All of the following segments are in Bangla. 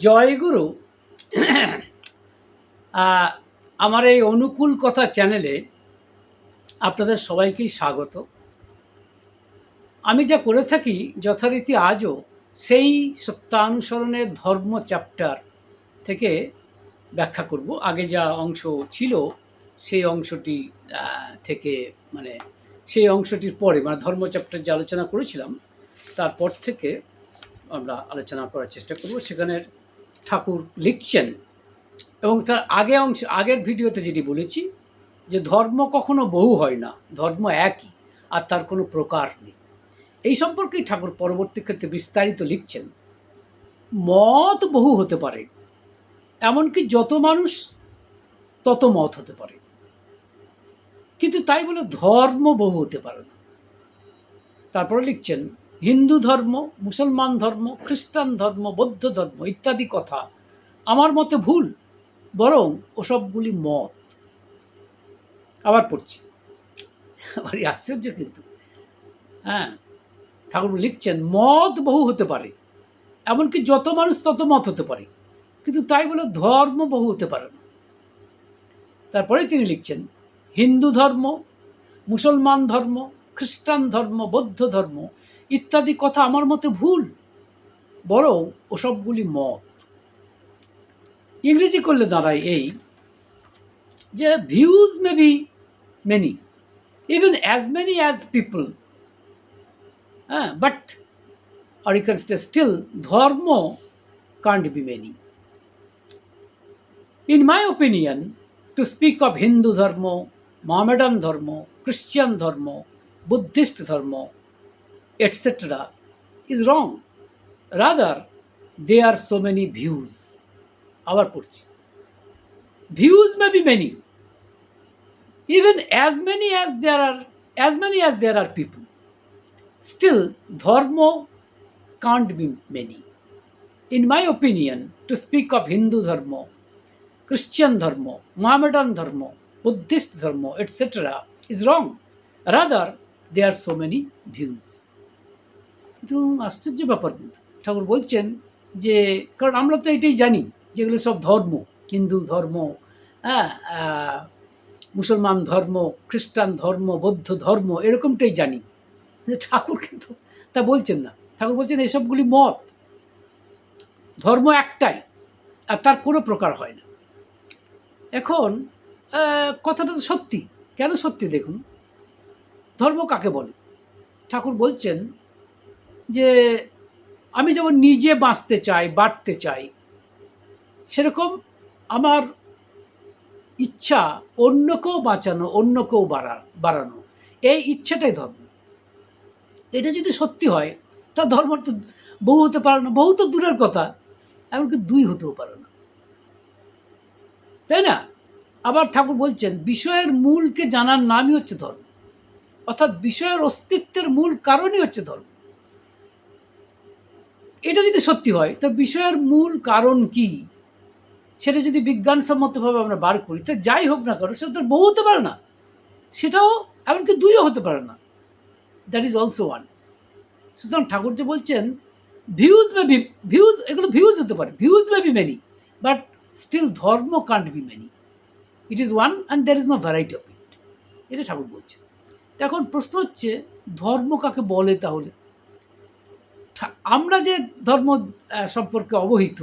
জয়গুরু। আমার এই অনুকূল কথা চ্যানেলে আপনাদের সবাইকেই স্বাগত। আমি যা করে থাকি যথারীতি আজও সেই সত্যানুসরণের ধর্ম চ্যাপ্টার থেকে ব্যাখ্যা করব। আগে যা অংশ ছিল সেই অংশটি থেকে মানে সেই অংশটির পরে ধর্ম চ্যাপ্টার যে আলোচনা করেছিলাম তারপর থেকে আমরা আলোচনা করার চেষ্টা করব। সেখানের ঠাকুর লিখছেন এবং তার আগের ভিডিওতে যেটি বলেছি যে ধর্ম কখনো বহু হয় না, ধর্ম একই, আর তার কোনো প্রকার নেই। এই সম্পর্কেই ঠাকুর পরবর্তী ক্ষেত্রে বিস্তারিত লিখছেন। মত বহু হতে পারে, এমনকি যত মানুষ তত মত হতে পারে, কিন্তু তাই বলে ধর্ম বহু হতে পারে না। তারপরে লিখছেন হিন্দু ধর্ম, মুসলমান ধর্ম, খ্রিস্টান ধর্ম, বৌদ্ধ ধর্ম ইত্যাদি কথা আমার মতে ভুল, বরং ওসবগুলি মত। আবার পড়ছি, ভারী আশ্চর্য কিন্তু। ঠাকুর লিখছেন মত বহু হতে পারে, এমনকি যত মানুষ তত মত হতে পারে, কিন্তু তাই বলে ধর্ম বহু হতে পারে না। তারপরে তিনি লিখছেন হিন্দু ধর্ম, মুসলমান ধর্ম, খ্রিস্টান ধর্ম, বৌদ্ধ ধর্ম ইত্যাদি কথা আমার মতে ভুল, বরং ওসবগুলি মত। ইংরেজি করলে দাঁড়ায় এই যে views may be many, even as many as people, but or you can say still dharma can't be many. In my opinion, to speak of Hindu dharma, Mohammedan dharma, Christian dharma, Buddhist dharma, etc. is wrong. Rather, there are so many views. Our purchase. Views may be many, even as many as there are people. Still, dharma can't be many. In my opinion, to speak of Hindu dharma, Christian dharma, Mohammedan dharma, Buddhist dharma, etc. is wrong. Rather, there are so many views. একটু আশ্চর্য ব্যাপার কিন্তু ঠাকুর বলছেন যে, কারণ আমরা তো এটাই জানি যেগুলো সব ধর্ম, হিন্দু ধর্ম, মুসলমান ধর্ম, খ্রিস্টান ধর্ম, বৌদ্ধ ধর্ম, এরকমটাই জানি। ঠাকুর কিন্তু তা বলছেন না। ঠাকুর বলছেন এসবগুলি মত, ধর্ম একটাই, আর তার কোনো প্রকার হয় না। এখন কথাটা তো সত্যি। কেন সত্যি দেখুন, ধর্ম কাকে বলে? ঠাকুর বলছেন যে আমি যেমন নিজে বাঁচতে চাই, বাড়তে চাই, সেরকম আমার ইচ্ছা অন্যকেও বাঁচানো, অন্যকেও বাড়ানো, এই ইচ্ছাটাই ধর্ম। এটা যদি সত্যি হয় তা ধর্ম তো বহু হতে পারে না, বহু তো দূরের কথা, এমনকি দুই হতেও পারে না, তাই না? আবার ঠাকুর বলছেন বিষয়ের মূলকে জানার নামই হচ্ছে ধর্ম, অর্থাৎ বিষয়ের অস্তিত্বের মূল কারণই হচ্ছে ধর্ম। এটা যদি সত্যি হয় তো বিষয়ের মূল কারণ কি সেটা যদি বিজ্ঞানসম্মতভাবে আমরা বার করি, তো যাই হোক না কারণ সেটা তো বহু হতে পারে না, সেটাও এমনকি দুইও হতে পারে না, দ্যাট ইজ অলসো ওয়ান। সুতরাং ঠাকুর যে বলছেন ভিউজ এগুলো ভিউজ হতে পারে, views may be many, but still dharma can't be many. It is one and there is no variety of it, এটা ঠাকুর বলছেন। এখন প্রশ্ন হচ্ছে ধর্ম কাকে বলে? তাহলে আমরা যে ধর্ম সম্পর্কে অবহিত,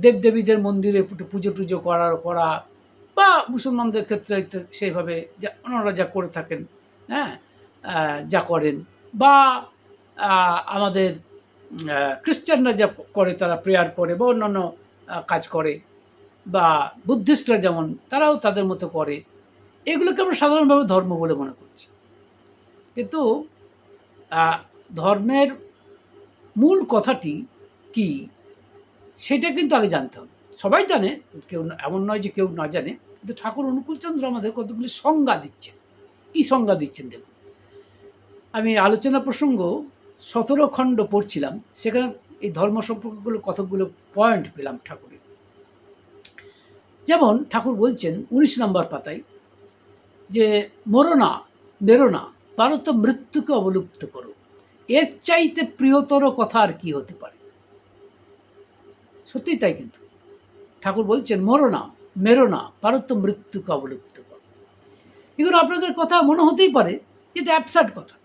দেবদেবীদের মন্দিরে পুজো টুজো করা বা মুসলমানদের ক্ষেত্রে সেইভাবে যা ওনারা যা করে থাকেন, যা করেন, বা আমাদের খ্রিস্টানরা যা করে, তারা প্রেয়ার করে বা অন্যান্য কাজ করে, বা বুদ্ধিস্টরা যেমন তারাও তাদের মতো করে, এগুলোকে আমরা সাধারণভাবে ধর্ম বলে মনে করছি। কিন্তু ধর্মের মূল কথাটি কি সেটা কিন্তু আগে জানতে হবে। সবাই জানে, কেউ এমন নয় যে কেউ না জানে, কিন্তু ঠাকুর অনুকূলচন্দ্র আমাদের কতগুলি সংজ্ঞা দিচ্ছেন। কী সংজ্ঞা দিচ্ছেন দেখুন। আমি আলোচনা প্রসঙ্গ 17 খণ্ড পড়ছিলাম, সেখানে এই ধর্ম সম্পর্কগুলো কতগুলো পয়েন্ট পেলাম ঠাকুরের। যেমন ঠাকুর বলছেন 19 নম্বর পাতায় যে মরো না, বেরো না, পারো তো মৃত্যুকে অবলুপ্ত করো, এর চাইতে প্রিয়তর কথা আর কি হতে পারে। সত্যিই তাই। কিন্তু ঠাকুর বলছেন মরো না, মেরো না, পারো তো মৃত্যুকে অবলুপ্ত করো। এগুলো আপনাদের কথা মনে হতেই পারে এটা অ্যাবসার্ড কথা।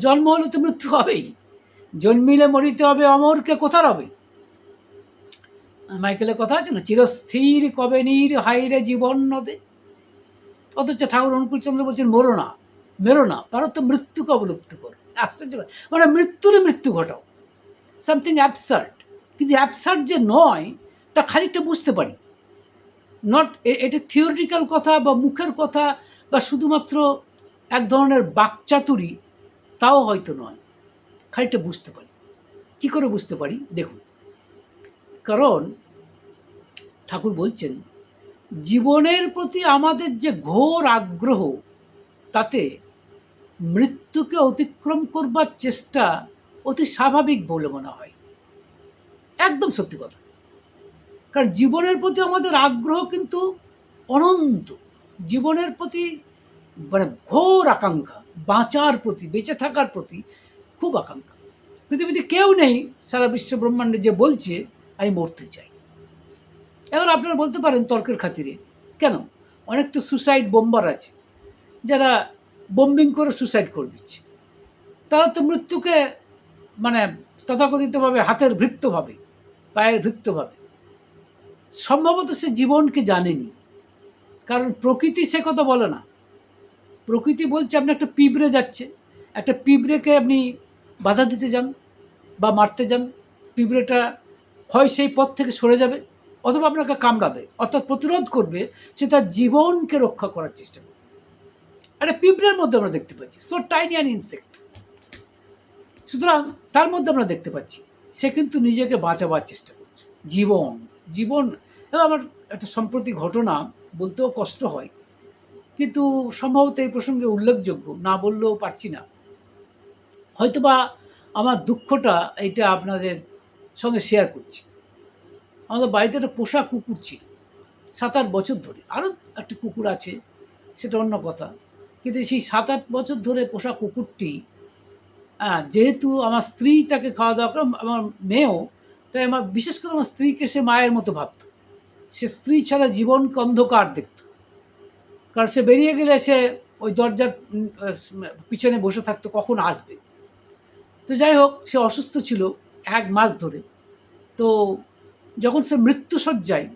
জন্ম হলে তো মৃত্যু হবেই, জন্মিলে মরিতে হবে, অমরকে কোথার হবে। মাইকেলের কথা আছে না, চিরস্থির কবে নীর হাইরে জীবন নদে। অথচ ঠাকুর অনুকূলচন্দ্র বলছেন মরো না, মেরো না, পারো তো মৃত্যুকে অবলুপ্ত করো। আশ্চর্য, মানে মৃত্যুরে মৃত্যু ঘটাও, সামথিং অ্যাবসার্ড। কিন্তু অ্যাবসার্ড যে নয় তা খানিকটা বুঝতে পারি। নট এটা থিওরিটিক্যাল কথা বা মুখের কথা বা শুধুমাত্র এক ধরনের বাকচাতুরি, তাও হয়তো নয়, খানিকটা বুঝতে পারি। কী করে বুঝতে পারি দেখুন। কারণ ঠাকুর বলছেন জীবনের প্রতি আমাদের যে ঘোর আগ্রহ, তাতে মৃত্যুকে অতিক্রম করবার চেষ্টা অতি স্বাভাবিক বলে মনে হয়। একদম সত্যি কথা। কারণ জীবনের প্রতি আমাদের আগ্রহ কিন্তু অনন্ত। জীবনের প্রতি মানে ঘোর আকাঙ্ক্ষা, বাঁচার প্রতি, বেঁচে থাকার প্রতি খুব আকাঙ্ক্ষা। পৃথিবীতে কেউ নেই সারা বিশ্ব ব্রহ্মাণ্ডে যে বলছে আমি মরতে চাই। এবার আপনারা বলতে পারেন তর্কের খাতিরে, কেন? অনেক তো সুসাইড বোম্বার আছে যারা বোম্বিং করে সুসাইড করে দিচ্ছে। তারা তো মৃত্যুকে মানে তথাকথিতভাবে হাতের ভৃত্যভাবে, পায়ের ভৃত্যভাবে, সম্ভবত সে জীবনকে জানেনি। কারণ প্রকৃতি সে কথা বলে না। প্রকৃতি বলছে আপনি একটা পিঁপড়ে যাচ্ছে, একটা পিঁপড়েকে আপনি বাধা দিতে যান বা মারতে যান, পিঁপড়েটা হয় সেই পথ থেকে সরে যাবে অথবা আপনাকে কামড়াবে, অর্থাৎ প্রতিরোধ করবে, সে তার জীবনকে রক্ষা করার চেষ্টা করবে। একটা পিঁপড়ের মধ্যে আমরা দেখতে পাচ্ছি, সো টাইনি অ্যান ইনসেক্ট। সুতরাং তার মধ্যে আমরা দেখতে পাচ্ছি সে কিন্তু নিজেকে বাঁচাবার চেষ্টা করছে। জীবন জীবন আমার একটা সম্প্রতি ঘটনা বলতেও কষ্ট হয়, কিন্তু সম্ভবত এই প্রসঙ্গে উল্লেখযোগ্য, না বললেও পারছি না। হয়তোবা আমার দুঃখটা এইটা আপনাদের সঙ্গে শেয়ার করছি। আমাদের বাড়িতে একটা পোষা কুকুর ছিল 7-8 বছর ধরে। আরও একটা কুকুর আছে, সেটা অন্য কথা। কিন্তু সেই 7-8 বছর ধরে পোষা কুকুরটি, যেহেতু আমার স্ত্রী তাকে খাওয়া দাওয়া করে, আমার মেয়েও, তাই আমার বিশেষ করে আমার স্ত্রীকে সে মায়ের মতো ভাবত। সে স্ত্রী ছাড়া জীবনকে অন্ধকার দেখত। কারণ সে বেরিয়ে গেলে সে ওই দরজার পিছনে বসে থাকতো কখন আসবে। তো যাই হোক, সে অসুস্থ ছিল 1 মাস ধরে। তো যখন সে মৃত্যুশয্যায়,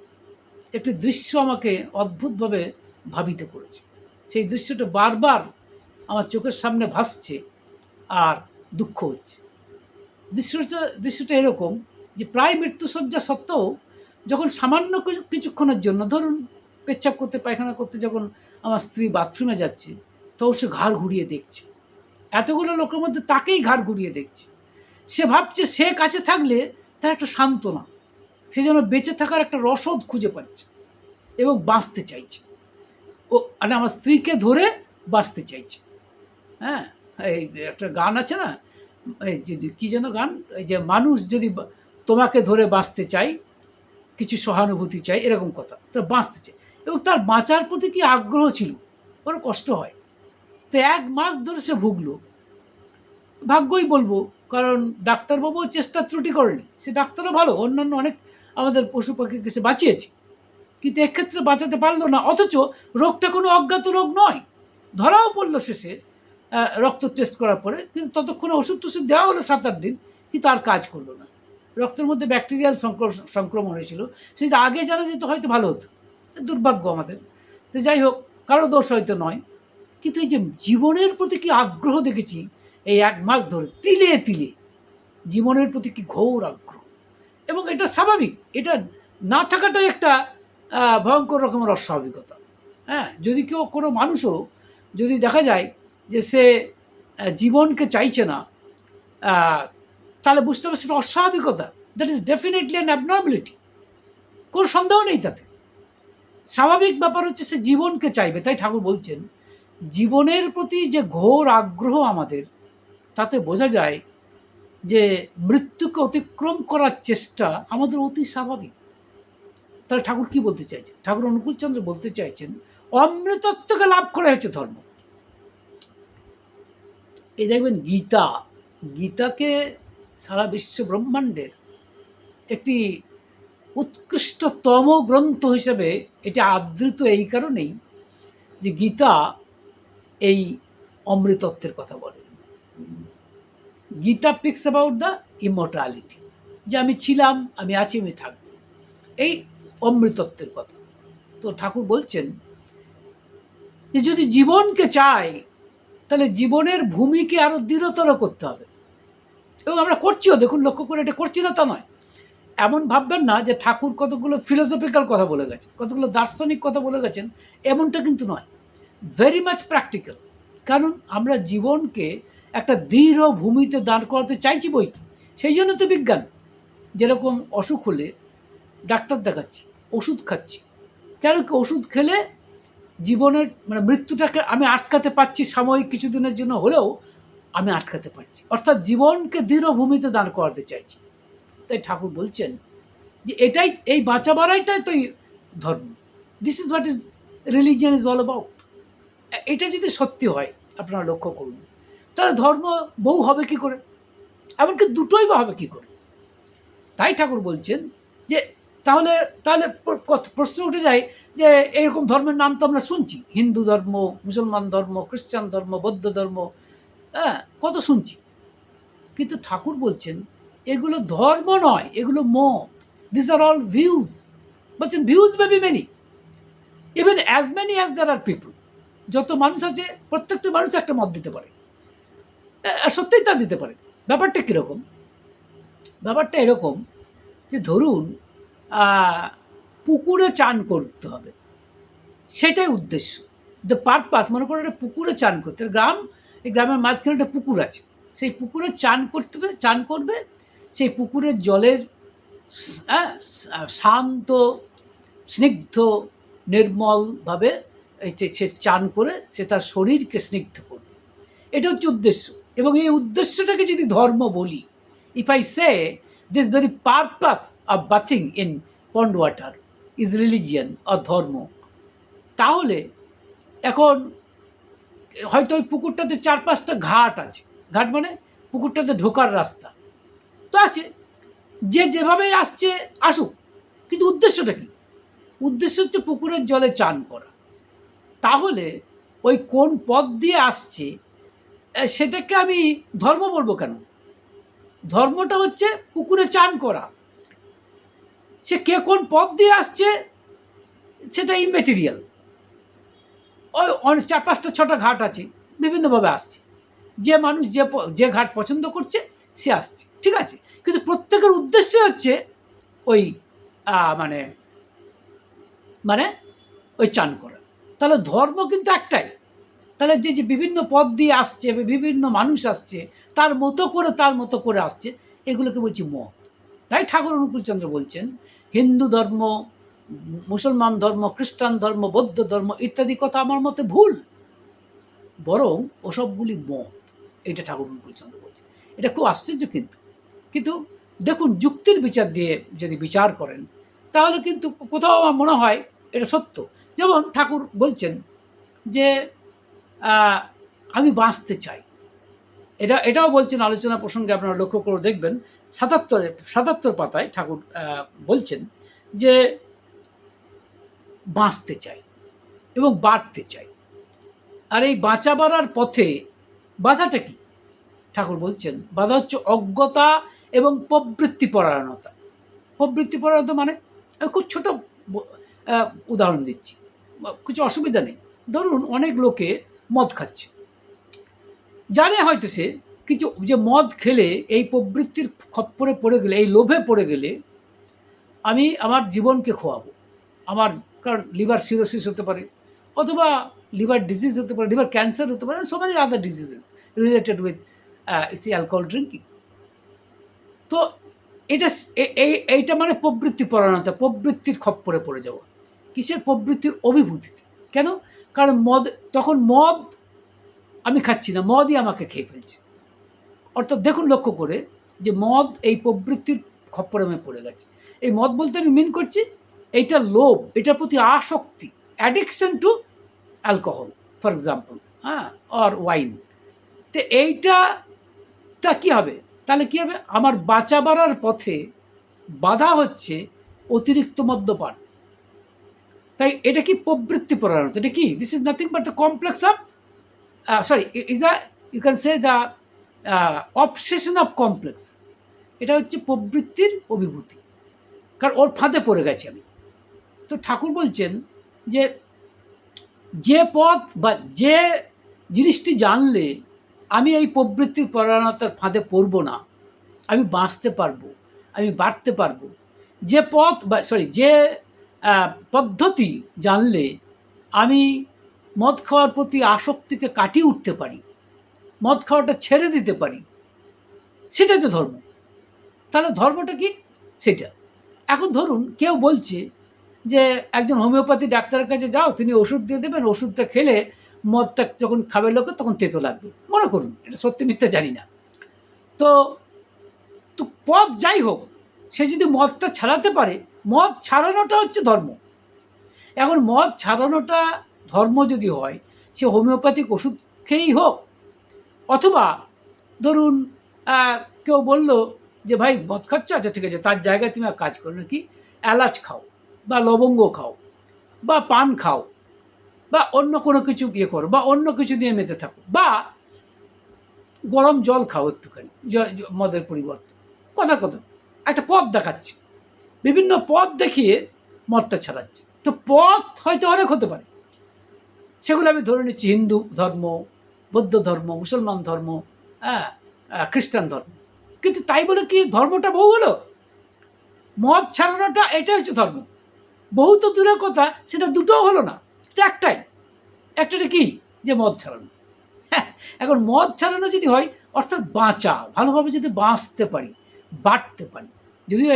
একটি দৃশ্য আমাকে অদ্ভুতভাবে ভাবিত করেছে। সেই দৃশ্যটা বারবার আমার চোখের সামনে ভাসছে আর দুঃখ হচ্ছে। দৃশ্যটা এরকম যে প্রায় মৃত্যুশয্যা সত্ত্বেও যখন সামান্য কিছুক্ষণের জন্য, ধরুন পেচ্ছাপ করতে, পায়খানা করতে যখন আমার স্ত্রী বাথরুমে যাচ্ছে, তখন সে ঘাড় ঘুরিয়ে দেখছে। এতগুলো লোকের মধ্যে তাকেই ঘাড় ঘুরিয়ে দেখছে। সে ভাবছে সে কাছে থাকলে তার একটা সান্ত্বনা, সে যেন বেঁচে থাকার একটা রসদ খুঁজে পাচ্ছে এবং বাঁচতে চাইছে। ও মানে আমার স্ত্রীকে ধরে বাঁচতে চাইছে। হ্যাঁ, এই একটা গান আছে না, এই যদি কী যেন গান, এই যে মানুষ যদি তোমাকে ধরে বাঁচতে চাই, কিছু সহানুভূতি চাই, এরকম কথা। তো বাঁচতে চাই এবং তার বাঁচার প্রতি কি আগ্রহ ছিল, বড় কষ্ট হয়। তো 1 মাস ধরে সে ভুগলো। ভাগ্যই বলবো, কারণ ডাক্তারবাবুও চেষ্টা ত্রুটি করেনি। সে ডাক্তারও ভালো, অন্যান্য অনেক আমাদের পশু পাখিকে সে বাঁচিয়েছে, কিন্তু এক্ষেত্রে বাঁচাতে পারলো না। অথচ রোগটা কোনো অজ্ঞাত রোগ নয়, ধরাও পড়লো শেষে রক্ত টেস্ট করার পরে। কিন্তু ততক্ষণে ওষুধ টষুধ দেওয়া হলো 7-8 দিন, কিন্তু আর কাজ করলো না। রক্তের মধ্যে ব্যাকটেরিয়াল সংক্রমণ হয়েছিল, সেটা আগে জানা যেত হয়তো ভালো হতো। দুর্ভাগ্য আমাদের। তো যাই হোক, কারো দোষ হয়তো নয়, কিন্তু এই যে জীবনের প্রতি কি আগ্রহ দেখেছি এই 1 মাস ধরে, তিলে তিলে জীবনের প্রতি কি ঘোর আগ্রহ। এবং এটা স্বাভাবিক, এটা না থাকাটাই একটা ভয়ঙ্কর রকমের অস্বাভাবিকতা। হ্যাঁ, যদি কেউ, কোনো মানুষও যদি দেখা যায় যে সে জীবনকে চাইছে না, তাহলে বুঝতে হবে সেটা অস্বাভাবিকতা। That is definitely an abnormality, কোনো সন্দেহ নেই তাতে। স্বাভাবিক ব্যাপার হচ্ছে সে জীবনকে চাইবে। তাই ঠাকুর বলছেন জীবনের প্রতি যে ঘোর আগ্রহ আমাদের, তাতে বোঝা যায় যে মৃত্যুকে অতিক্রম করার চেষ্টা আমাদের অতি স্বাভাবিক। তাহলে ঠাকুর কি বলতে চাইছেন? ঠাকুর অনুকূলচন্দ্র বলতে চাইছেন অমৃতত্বকে লাভ করা হচ্ছে ধর্ম। এই দেখবেন গীতাকে সারা বিশ্ব ব্রহ্মাণ্ডের একটি উৎকৃষ্টতম গ্রন্থ হিসেবে এটা আদৃত এই কারণেই যে গীতা এই অমৃতত্বের কথা বলে। Gita pix about the immortality, যে আমি ছিলাম, আমি আছি, আমি থাকব, এই অমৃতত্বের কথা। তো ঠাকুর বলছেন যে যদি জীবনকে চাই তাহলে জীবনের ভূমিকে আরও দৃঢ়তর করতে হবে, এবং আমরা করছিও, দেখুন লক্ষ্য করে, এটা করছি না তা নয়। এমন ভাববেন না যে ঠাকুর কতগুলো ফিলোসফিক্যাল কথা বলে গেছেন, কতগুলো দার্শনিক কথা বলে গেছেন, এমনটা কিন্তু নয়। Very much practical. কারণ আমরা জীবনকে একটা দৃঢ় ভূমিতে দাঁড় করাতে চাইছি বই, সেই জন্য তো বিজ্ঞান। যেরকম অসুখ হলে ডাক্তার দেখাচ্ছি, ওষুধ খাচ্ছি, কেন কি ওষুধ খেলে জীবনের মানে মৃত্যুটাকে আমি আটকাতে পারছি, সাময়িক কিছুদিনের জন্য হলেও আমি আটকাতে পারছি, অর্থাৎ জীবনকে দৃঢ় ভূমিতে দাঁড় করাতে চাইছি। তাই ঠাকুর বলছেন যে এটাই, এই বাঁচা বাড়াইটাই তো ধর্ম। This is what is religion is all about. এটা যদি সত্যি হয়, আপনারা লক্ষ্য করুন, তাহলে ধর্ম বহু হবে কি করে, এমনকি দুটোই বা হবে কি করে। তাই ঠাকুর বলছেন যে তাহলে তাহলে প্রশ্ন উঠে যায় যে এরকম ধর্মের নাম তো আমরা শুনছি, হিন্দু ধর্ম, মুসলমান ধর্ম, খ্রিস্টান ধর্ম, বৌদ্ধ ধর্ম, হ্যাঁ কত শুনছি, কিন্তু ঠাকুর বলছেন এগুলো ধর্ম নয়, এগুলো মত। This are all views. বলছেন views may be many, even as many as there are people. যত মানুষ আছে প্রত্যেকটা মানুষ একটা মত দিতে পারে, সত্যিই তা দিতে পারে। ব্যাপারটা কীরকম? ব্যাপারটা এরকম যে ধরুন পুকুরে চান করতে হবে, সেটাই উদ্দেশ্য, দ্য পারপাস। মনে করো একটা পুকুরে চান করতে, গ্রাম, এই গ্রামের মাঝখানে একটা পুকুর আছে, সেই পুকুরে চান করতে হবে, চান করবে, সেই পুকুরের জলের শান্ত, স্নিগ্ধ, নির্মলভাবে সে চান করে সে তার শরীরকে স্নিগ্ধ করবে, এটা হচ্ছে উদ্দেশ্য। এবং এই উদ্দেশ্যটাকে যদি ধর্ম বলি, if I say this very purpose of bathing in pond water is religion or ধর্ম, তাহলে এখন হয়তো ওই পুকুরটাতে 4-5টা ঘাট আছে, ঘাট মানে পুকুরটাতে ঢোকার রাস্তা তো আছে, যে যেভাবেই আসছে আসুক, কিন্তু উদ্দেশ্যটা কী? উদ্দেশ্য হচ্ছে পুকুরের জলে চান করা। তাহলে ওই কোন পথ দিয়ে আসছে সেটাকে আমি ধর্ম বলবো কেন? ধর্মটা হচ্ছে পুকুরে চান করা। সে কে কোন পথ দিয়ে আসছে সেটা ইমেটেরিয়াল। ওই 4-5টা-6টা ঘাট আছে, বিভিন্নভাবে আসছে, যে মানুষ যে ঘাট পছন্দ করছে সে আসছে, ঠিক আছে, কিন্তু প্রত্যেকের উদ্দেশ্য হচ্ছে ওই মানে মানে ওই চান করা। তাহলে ধর্ম কিন্তু একটাই। তাহলে যে বিভিন্ন পথ দিয়ে আসছে, বিভিন্ন মানুষ আসছে, তার মতো করে আসছে, এগুলোকে বলছি মত। তাই ঠাকুর অনুকূলচন্দ্র বলছেন হিন্দু ধর্ম, মুসলমান ধর্ম, খ্রিস্টান ধর্ম, বৌদ্ধ ধর্ম ইত্যাদি কথা আমার মতে ভুল, বরং ওসবগুলি মত। এটা ঠাকুর অনুকূলচন্দ্র বলছেন। এটা খুব আশ্চর্য, কিন্তু দেখুন যুক্তির বিচার দিয়ে যদি বিচার করেন তাহলে কিন্তু কোথাও আমার মনে হয় এটা সত্য। যেমন ঠাকুর বলছেন যে আমি বাঁচতে চাই, এটাও বলছেন আলোচনা প্রসঙ্গে, আপনারা লক্ষ্য করে দেখবেন 77 পাতায় ঠাকুর বলছেন যে বাঁচতে চাই এবং বাড়তে চাই। আর এই বাঁচা বাড়ার পথে বাধাটা কি? ঠাকুর বলছেন বাধা হচ্ছে অজ্ঞতা এবং প্রবৃত্তিপরায়ণতা। প্রবৃত্তিপরায়ণতা মানে আমি খুব ছোটো উদাহরণ দিচ্ছি, কিছু অসুবিধা নেই। ধরুন অনেক লোকে মদ খাচ্ছে, জানে হয়তো সে কিছু, যে মদ খেলে এই প্রবৃত্তির খপ্পরে পড়ে গেলে, এই লোভে পড়ে গেলে আমি আমার জীবনকে খোয়াবো, আমার কারণ লিভার সিরোসিস হতে পারে, অথবা লিভার ডিজিজ হতে পারে, লিভার ক্যান্সার হতে পারে, so many other diseases related with alcohol drinking. তো এটা এইটা মানে প্রবৃত্তিপরায়ণতা, প্রবৃত্তির খপ্পরে পড়ে যাওয়া। কিসের প্রবৃত্তির? অভিভূতিতে। কেন? কারণ তখন মদ আমি খাচ্ছি না, মদই আমাকে খেয়ে ফেলছে। অর্থাৎ দেখুন লক্ষ্য করে যে মদ এই প্রবৃত্তির খপ্পরে আমি পড়ে গেছে। এই মদ বলতে আমি মিন করছি এইটা লোভ, এটার প্রতি আসক্তি, addiction two alcohol for example, or wine. তো এইটা কী হবে? তাহলে কী হবে? আমার বাঁচা বাড়ার পথে বাধা হচ্ছে অতিরিক্ত মদ্যপান। তাই এটা কি প্রবৃত্তি পরায়ণতা? এটা কি? This is nothing but the complex of sorry is the you can say the obsession of complexes. এটা হচ্ছে প্রবৃত্তির অভিভূতি, কারণ ওর ফাঁদে পড়ে গেছি আমি। তো ঠাকুর বলছেন যে যে পথ বা যে জিনিসটি জানলে আমি এই প্রবৃত্তির পরায়ণতার ফাঁদে পড়ব না, আমি বাঁচতে পারবো, আমি বাড়তে পারবো, যে পথ বা যে পদ্ধতি জানলে আমি মদ খাওয়ার প্রতি আসক্তিকে কাটিয়ে উঠতে পারি, মদ খাওয়াটা ছেড়ে দিতে পারি, সেটাই তো ধর্ম। তাহলে ধর্মটা কি? সেটা। এখন ধরুন কেউ বলছে যে একজন হোমিওপ্যাথি ডাক্তারের কাছে যাও, তিনি ওষুধ দিয়ে দেবেন, ওষুধটা খেলে মদটা যখন খাবে লোকে তখন তেতো লাগবে। মনে করুন, এটা সত্যি মিথ্যা জানি না। তো তো পথ যাই হোক, সে যদি মদটা ছাড়াতে পারে, মদ ছাড়ানোটা হচ্ছে ধর্ম। এখন মদ ছাড়ানোটা ধর্ম যদি হয়, সে হোমিওপ্যাথিক ওষুধ খেয়েই হোক, অথবা ধরুন কেউ বলল যে ভাই মদ খাচ্ছ, আচ্ছা ঠিক আছে, তার জায়গায় তুমি এক কাজ করো, নাকি এলাচ খাও বা লবঙ্গ খাও বা পান খাও বা অন্য কোনো কিছু ইয়ে করো বা অন্য কিছু দিয়ে মেতে থাকো বা গরম জল খাও একটুখানি মদের পরিবর্তে। কথা একটা পথ দেখাচ্ছে, বিভিন্ন পথ দেখিয়ে মদটা ছাড়াচ্ছে। তো পথ হয়তো অনেক হতে পারে, সেগুলো আমি ধরে নিচ্ছি হিন্দু ধর্ম, বৌদ্ধ ধর্ম, মুসলমান ধর্ম, হ্যাঁ, খ্রিস্টান ধর্ম। কিন্তু তাই বলে কি ধর্মটা বহু হলো? মদ ছাড়ানোটা এটাই হচ্ছে ধর্ম। বহু তো দূরের কথা, সেটা দুটোও হলো না, এটা একটাই। একটাটা কি? যে মদ ছাড়ানো। হ্যাঁ, এখন মদ ছাড়ানো যদি হয়, অর্থাৎ বাঁচা, ভালোভাবে যদি বাঁচতে পারি, বাড়তে পারি, যদিও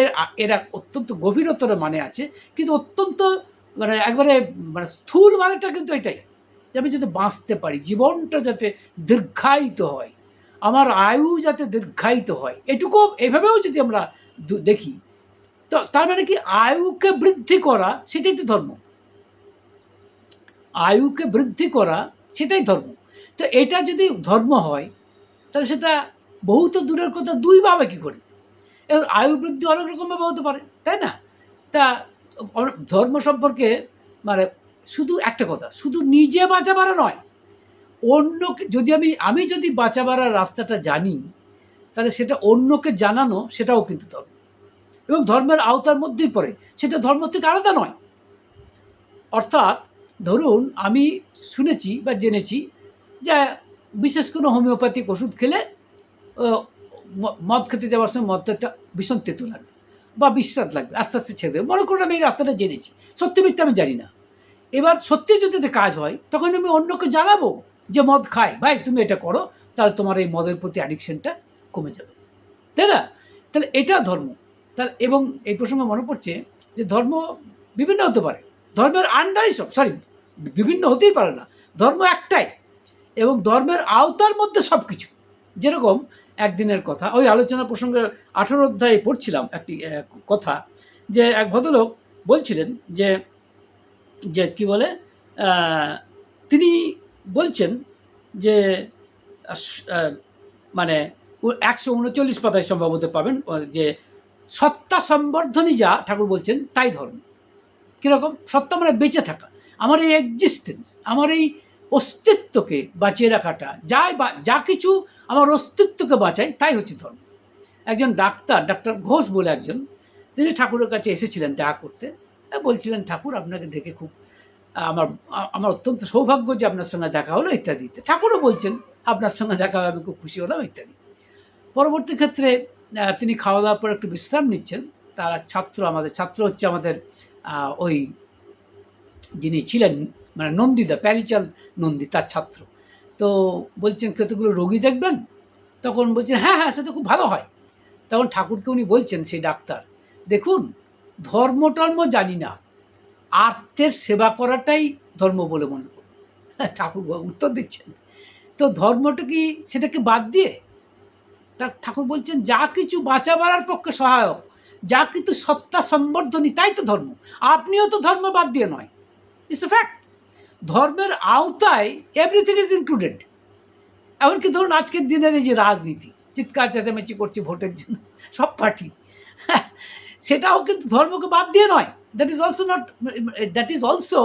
এরা অত্যন্ত গভীরতর মানে আছে, কিন্তু অত্যন্ত মানে একবারে মানে স্থূল মানেটা কিন্তু এটাই, যে আমি যাতে বাঁচতে পারি, জীবনটা যাতে দীর্ঘায়িত হয়, আমার আয়ু যাতে দীর্ঘায়িত হয়, এটুকু এভাবেও যদি আমরা দেখি, তো তার মানে কি আয়ুকে বৃদ্ধি করা সেটাই তো ধর্ম। আয়ুকে বৃদ্ধি করা সেটাই ধর্ম। তো এটা যদি ধর্ম হয়, তাহলে সেটা বহুত দূরের কথা দুইভাবে কী করে? এবার আয়ু বৃদ্ধি অনেক রকমভাবে হতে পারে, তাই না? তা ধর্ম সম্পর্কে মানে শুধু একটা কথা, শুধু নিজে বাঁচা বাড়া নয়, অন্যকে যদি আমি যদি বাঁচা বাড়ার রাস্তাটা জানি, তাহলে সেটা অন্যকে জানানো, সেটাও কিন্তু ধর্ম, এবং ধর্মের আওতার মধ্যেই পড়ে, সেটা ধর্ম থেকে আলাদা নয়। অর্থাৎ ধরুন আমি শুনেছি বা জেনেছি যে বিশেষ কোনো হোমিওপ্যাথিক ওষুধ খেলে মদ খেতে যাওয়ার সময় মদটা একটা ভীষণ তেতো লাগবে বা বিস্বাদ লাগবে, আস্তে আস্তে ছেড়ে দেবে। মনে করুন আমি এই রাস্তাটা জেনেছি, সত্যি মিথ্যা আমি জানি না। এবার সত্যি যদি এতে কাজ হয়, তখন আমি অন্যকে জানাবো যে মদ খায়, ভাই তুমি এটা করো, তাহলে তোমার এই মদের প্রতি অ্যাডিকশনটা কমে যাবে, তাই না? তাহলে এটা ধর্ম। তাহলে এবং এই প্রসঙ্গে মনে পড়ছে যে ধর্ম বিভিন্ন হতে পারে, ধর্মের আন্ডারই সব, সরি বিভিন্ন হতেই পারে না, ধর্ম একটাই, এবং ধর্মের আওতার মধ্যে সব কিছু। যেরকম একদিনের কথা, ওই আলোচনা প্রসঙ্গে 18 অধ্যায়ে পড়ছিলাম একটি কথা, যে এক ভদ্রলোক বলছিলেন যে যে কী বলে, তিনি বলছেন যে মানে 139 পাতায় সম্ভবত পাবেন, যে সত্তা সম্বর্ধনী যা ঠাকুর বলছেন তাই ধর্ম। কীরকম? সত্তা মানে বেঁচে থাকা, আমার এই এক্সিস্টেন্স, আমার এই অস্তিত্বকে বাঁচিয়ে রাখাটা, যা কিছু আমার অস্তিত্বকে বাঁচায়, তাই হচ্ছে ধর্ম। একজন ডাক্তার ঘোষ বলে একজন, তিনি ঠাকুরের কাছে এসেছিলেন দেখা করতে, বলছিলেন ঠাকুর আপনাকে দেখে খুব আমার অত্যন্ত সৌভাগ্য যে আপনার সঙ্গে দেখা হলো ইত্যাদি। ঠাকুরও বলছেন আপনার সঙ্গে দেখা হয়ে আমি খুব খুশি হলাম ইত্যাদি। পরবর্তী ক্ষেত্রে তিনি খাওয়া দাওয়ার পর একটু বিশ্রাম নিচ্ছেন, তার ছাত্র হচ্ছে আমাদের ওই যিনি ছিলেন মানে নন্দিদা, প্যারিচাঁদ নন্দী, তার ছাত্র। তো বলছেন কতগুলো রোগী দেখবেন? তখন বলছেন হ্যাঁ হ্যাঁ, সে তো খুব ভালো হয়। তখন ঠাকুরকে উনি বলছেন, সেই ডাক্তার, দেখুন ধর্ম টর্ম জানি না, আর্তের সেবা করাটাই ধর্ম বলে মনে করি। ঠাকুর উত্তর দিচ্ছেন, তো ধর্মটা কি সেটাকে বাদ দিয়ে? ঠাকুর বলছেন যা কিছু বাঁচা বাড়ার পক্ষে সহায়ক, যা কিছু সত্তা সম্বর্ধনী, তাই তো ধর্ম। আপনিও তো ধর্ম বাদ দিয়ে নয়, ইটস এ ফ্যাক্ট। ধর্মের আওতায় এভরিথিং ইজ ইনক্লুডেড। এমনকি ধরুন আজকের দিনের এই যে রাজনীতি, চিৎকার চেঁচামেচি করছে ভোটের জন্য সব পার্টি, সেটাও কিন্তু ধর্মকে বাদ দিয়ে নয়। That is also not, that is also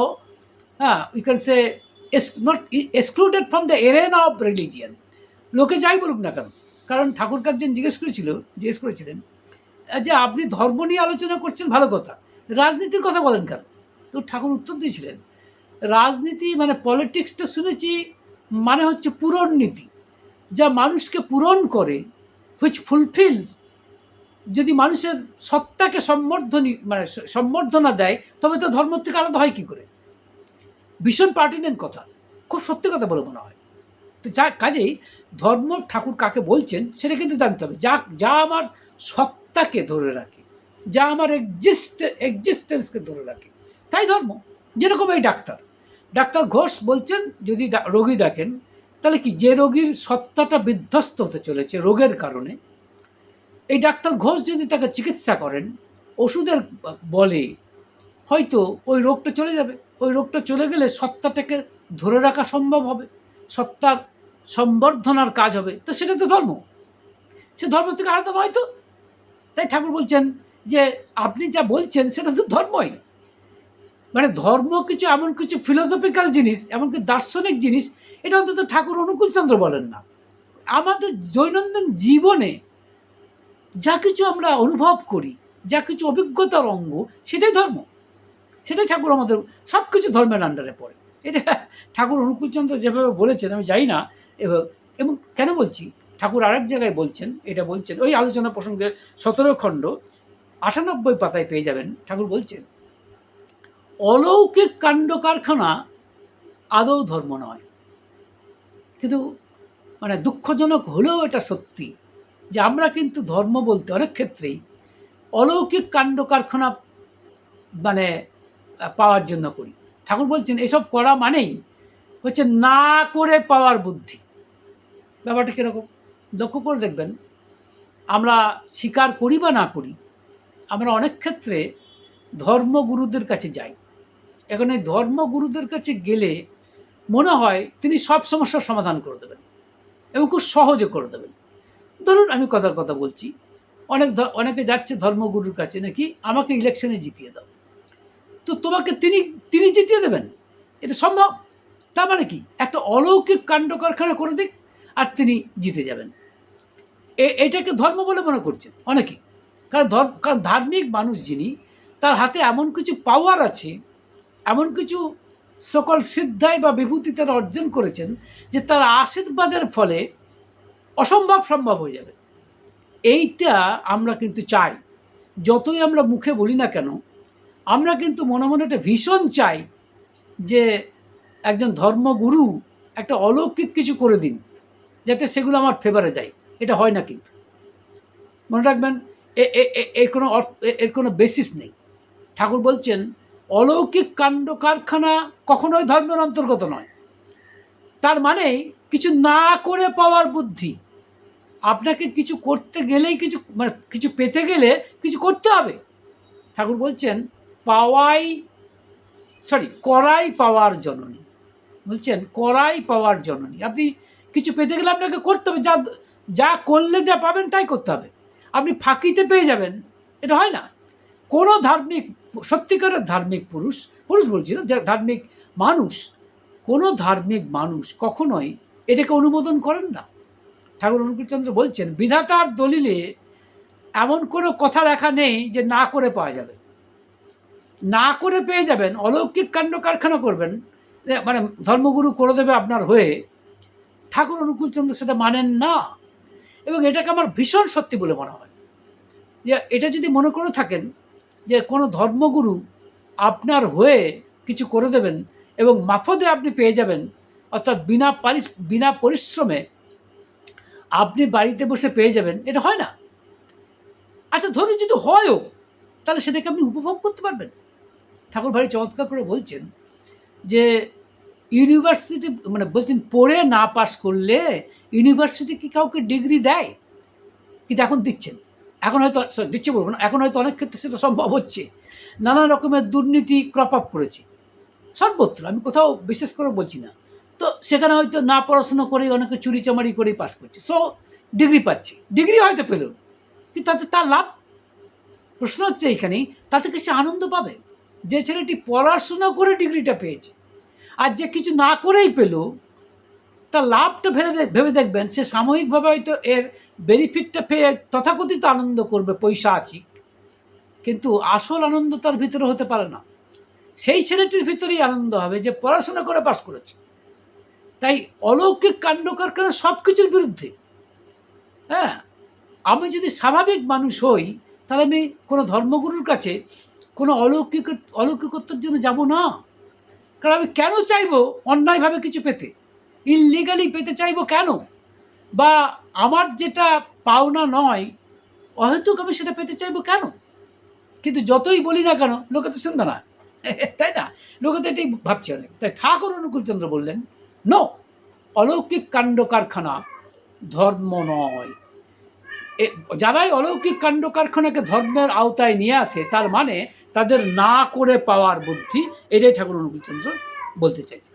you can say not excluded from the arena of religion. লোকে যাই বলুক না কেন, কারণ ঠাকুরকে একজন জিজ্ঞেস করেছিলেন যে আপনি ধর্ম নিয়ে আলোচনা করছেন ভালো কথা, রাজনীতির কথা বলেন কেন? তো ঠাকুর উত্তর দিয়েছিলেন, রাজনীতি মানে পলিটিক্সটা শুনেছি মানে হচ্ছে পূরণ নীতি, যা মানুষকে পূরণ করে, হুইচ ফুলফিলস। যদি মানুষের সত্তাকে সম্বর্ধনা দেয়, তবে তো ধর্ম থেকে আলাদা হয় কী করে? ভীষণ পার্টিনেন্ট কথা, খুব সত্যি কথা বলে মনে হয়। তো কাজেই ধর্ম ঠাকুর কাকে বলছেন সেটা কিন্তু জানতে হবে, যা আমার সত্তাকে ধরে রাখে, যা আমার এক্সিস্টেন্সকে ধরে রাখে, তাই ধর্ম। যেরকম এই ডাক্তার ঘোষ বলছেন, যদি রোগী দেখেন, তাহলে কি, যে রোগীর সত্তাটা বিধ্বস্ত হতে চলেছে রোগের কারণে, এই ডাক্তার ঘোষ যদি তাকে চিকিৎসা করেন ওষুধের বলে, হয়তো ওই রোগটা চলে যাবে। ওই রোগটা চলে গেলে সত্তাটাকে ধরে রাখা সম্ভব হবে, সত্তার সম্বর্ধনার কাজ হবে। তো সেটা তো ধর্ম, সে ধর্ম থেকে আলাদা নয় তো। তাই ঠাকুর বলছেন যে আপনি যা বলছেন সেটা তো ধর্মই। মানে ধর্ম কিছু এমন কিছু ফিলোসফিক্যাল জিনিস, এমনকি দার্শনিক জিনিস, এটা অন্তত ঠাকুর অনুকূলচন্দ্র বলেন না। আমাদের দৈনন্দিন জীবনে যা কিছু আমরা অনুভব করি, যা কিছু অভিজ্ঞতার অঙ্গ, সেটাই ধর্ম, সেটাই ঠাকুর আমাদের সব কিছু ধর্মের আন্ডারে পড়ে। এটা ঠাকুর অনুকূলচন্দ্র যেভাবে বলেছেন আমি জানি না। এবং কেন বলছি, ঠাকুর আরেক জায়গায় বলছেন, এটা বলছেন ওই আলোচনা প্রসঙ্গে 17 খণ্ড 98 পাতায় পেয়ে যাবেন। ঠাকুর বলছেন, অলৌকিক কাণ্ড কারখানা আদৌ ধর্ম নয়। কিন্তু মানে দুঃখজনক হলেও এটা সত্যি যে আমরা কিন্তু ধর্ম বলতে অনেক ক্ষেত্রেই অলৌকিক কাণ্ড কারখানা মানে পাওয়ার জন্য করি। ঠাকুর বলছেন এসব করা মানেই হচ্ছে না করে পাওয়ার বুদ্ধি। ব্যাপারটা কীরকম লক্ষ্য করে দেখবেন, আমরা স্বীকার করি বা না করি, আমরা অনেক ক্ষেত্রে ধর্মগুরুদের কাছে যাই। এখন এই ধর্মগুরুদের কাছে গেলে মনে হয় তিনি সব সমস্যার সমাধান করে দেবেন এবং খুব সহজে করে দেবেন। ধরুন আমি কথার কথা বলছি, অনেকে যাচ্ছে ধর্মগুরুর কাছে, নাকি আমাকে ইলেকশনে জিতিয়ে দাও, তো তোমাকে তিনি জিতিয়ে দেবেন, এটা সম্ভব? তার মানে কি, একটা অলৌকিক কাণ্ড কারখানা করে দিক আর তিনি জিতে যাবেন। এটাকে ধর্ম বলে মনে করছেন অনেকেই। কারণ ধার্মিক মানুষ যিনি, তার হাতে এমন কিছু পাওয়ার আছে, এমন কিছু সকল সিদ্ধায় বা বিভূতি তারা অর্জন করেছেন যে তার আশীর্বাদের ফলে অসম্ভব সম্ভব হয়ে যাবে। এইটা আমরা কিন্তু চাই, যতই আমরা মুখে বলি না কেন, আমরা কিন্তু মনে মনে একটা ভীষণ চাই যে একজন ধর্মগুরু একটা অলৌকিক কিছু করে দিন, যাতে সেগুলো আমার ফেভারে যায়। এটা হয় না কিন্তু, মনে রাখবেন, এর কোনো বেসিস নেই। ঠাকুর বলছেন অলৌকিক কাণ্ড কারখানা কখনোই ধর্মের অন্তর্গত নয়। তার মানে কিছু না করে পাওয়ার বুদ্ধি। আপনাকে কিছু করতে গেলেই কিছু পেতে গেলে কিছু করতে হবে। ঠাকুর বলছেন করাই পাওয়ার জননী। বলছেন করাই পাওয়ার জননী। আপনি কিছু পেতে গেলে আপনাকে করতে হবে, যা করলে যা পাবেন তাই করতে হবে। আপনি ফাঁকিতে পেয়ে যাবেন, এটা হয় না। কোনো সত্যিকারের ধার্মিক পুরুষ বলছি না, ধার্মিক মানুষ, কোনো ধার্মিক মানুষ কখনোই এটাকে অনুমোদন করেন না। ঠাকুর অনুকূলচন্দ্র বলছেন বিধাতার দলিলে এমন কোনো কথা লেখা নেই যে না করে পাওয়া যাবে। না করে পেয়ে যাবেন, অলৌকিক কাণ্ড কারখানা করবেন, মানে ধর্মগুরু করে দেবে আপনার হয়ে। ঠাকুর অনুকূলচন্দ্র সেটা মানেন না, এবং এটাকে আমার ভীষণ সত্যি বলে মনে হয় যে এটা যদি মনে করে থাকেন যে কোনো ধর্মগুরু আপনার হয়ে কিছু করে দেবেন এবং মাফদে আপনি পেয়ে যাবেন, অর্থাৎ বিনা পরিশ্রমে আপনি বাড়িতে বসে পেয়ে যাবেন, এটা হয় না। আচ্ছা ধরুন যদি হয়ও, তাহলে সেটাকে আপনি উপভোগ করতে পারবেন। ঠাকুর ভারী চমৎকার করে বলছেন যে ইউনিভার্সিটি, মানে বলছেন পড়ে না পাস করলে ইউনিভার্সিটি কি কাউকে ডিগ্রি দেয়? কিন্তু এখন দিচ্ছেন, এখন হয়তো দিচ্ছে বলবো না, এখন হয়তো অনেক ক্ষেত্রে সেটা সম্ভব হচ্ছে। নানা রকমের দুর্নীতি ক্রপ আপ করেছে সর্বত্র, আমি কোথাও বিশেষ করে বলছি না। তো সেখানে হয়তো না পড়াশোনা করেই অনেকে চুরি চামারি করেই পাস করছে, সো ডিগ্রি পাচ্ছে, ডিগ্রি হয়তো পেল, কিন্তু তাতে তার লাভ, প্রশ্ন হচ্ছে এইখানেই, তাতে কি সে আনন্দ পাবে? যে ছেলেটি পড়াশোনা করে ডিগ্রিটা পেয়েছে আর যে কিছু না করেই পেল, তার লাভটা ভেবে দেখবেন সে সাময়িকভাবে হয়তো এর বেনিফিটটা পেয়ে তথাকথিত আনন্দ করবে, পয়সা আছে, কিন্তু আসল আনন্দ তার ভিতরে হতে পারে না। সেই ছেলেটির ভিতরেই আনন্দ হবে যে পড়াশোনা করে পাশ করেছে। তাই অলৌকিক কাণ্ড কারখানা সব কিছুর বিরুদ্ধে। হ্যাঁ, আমি যদি স্বাভাবিক মানুষ হই, তাহলে আমি কোনো ধর্মগুরুর কাছে কোনো অলৌকিকত্বের জন্য যাব না। কারণ আমি কেন চাইবো অন্যায়ভাবে কিছু পেতে, ইললিগালি পেতে চাইবো কেন? বা আমার যেটা পাওনা নয়, অহেতুক আমি সেটা পেতে চাইবো কেন? কিন্তু যতই বলি না কেন, লোকে তো শুনবে না, তাই না? লোকে তো এটাই ভাবছে অনেক। তাই ঠাকুর অনুকূলচন্দ্র বললেন, নো, অলৌকিক কাণ্ড কারখানা ধর্ম নয়। যারাই অলৌকিক কাণ্ড কারখানাকে ধর্মের আওতায় নিয়ে আসে, তার মানে তাদের না করে পাওয়ার বুদ্ধি। এটাই ঠাকুর অনুকূলচন্দ্র বলতে চাইছে।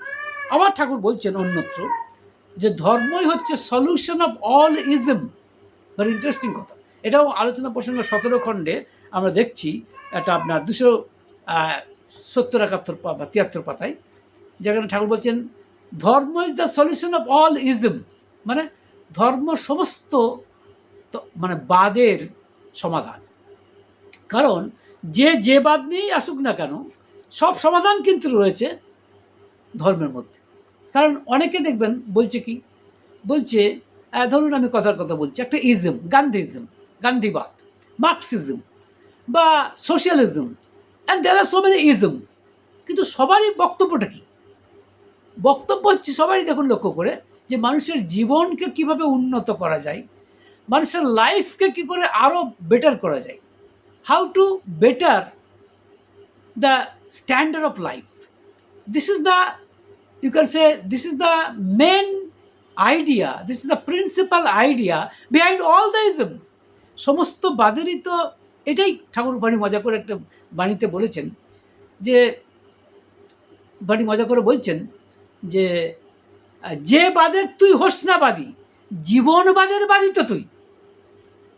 আবার ঠাকুর বলছেন অন্যত্র যে ধর্মই হচ্ছে solution of all ism. Very interesting কথা। এটাও আলোচনা প্রসঙ্গ 17 খণ্ডে আমরা দেখছি, এটা আপনার 270-71 বা 73 পাতায়, যেখানে ঠাকুর বলছেন dharma is the solution of all isms, মানে ধর্ম সমস্ত মানে বাদের সমাধান। কারণ যে বাদ নিয়েই আসুক না কেন, সব সমাধান কিন্তু রয়েছে ধর্মের মধ্যে। কারণ অনেকে দেখবেন বলছে কি, বলছে ধরুন আমি কথার কথা বলছি, একটা ইজম, গান্ধীইজম, গান্ধীবাদ, মার্কসিজম বা socialism, and there are so many isms. কিন্তু সবারই বক্তব্যটা কি? বক্তব্য হচ্ছে সবারই দেখুন লক্ষ্য করে যে মানুষের জীবনকে কিভাবে উন্নত করা যায়, মানুষের লাইফকে কী করে আরও বেটার করা যায়, how to better the standard of life. This is the, you can say, this is the main idea, this is the principal idea behind all the isms. সমস্ত বাদেরই তো এটাই ঠাকুর বাণী মজা করে একটা বাণীতে বলেছেন, যে বাণী মজা করে বলছেন যে বাদের তুই হোস না বাদী, জীবনবাদের বাদী তো তুই।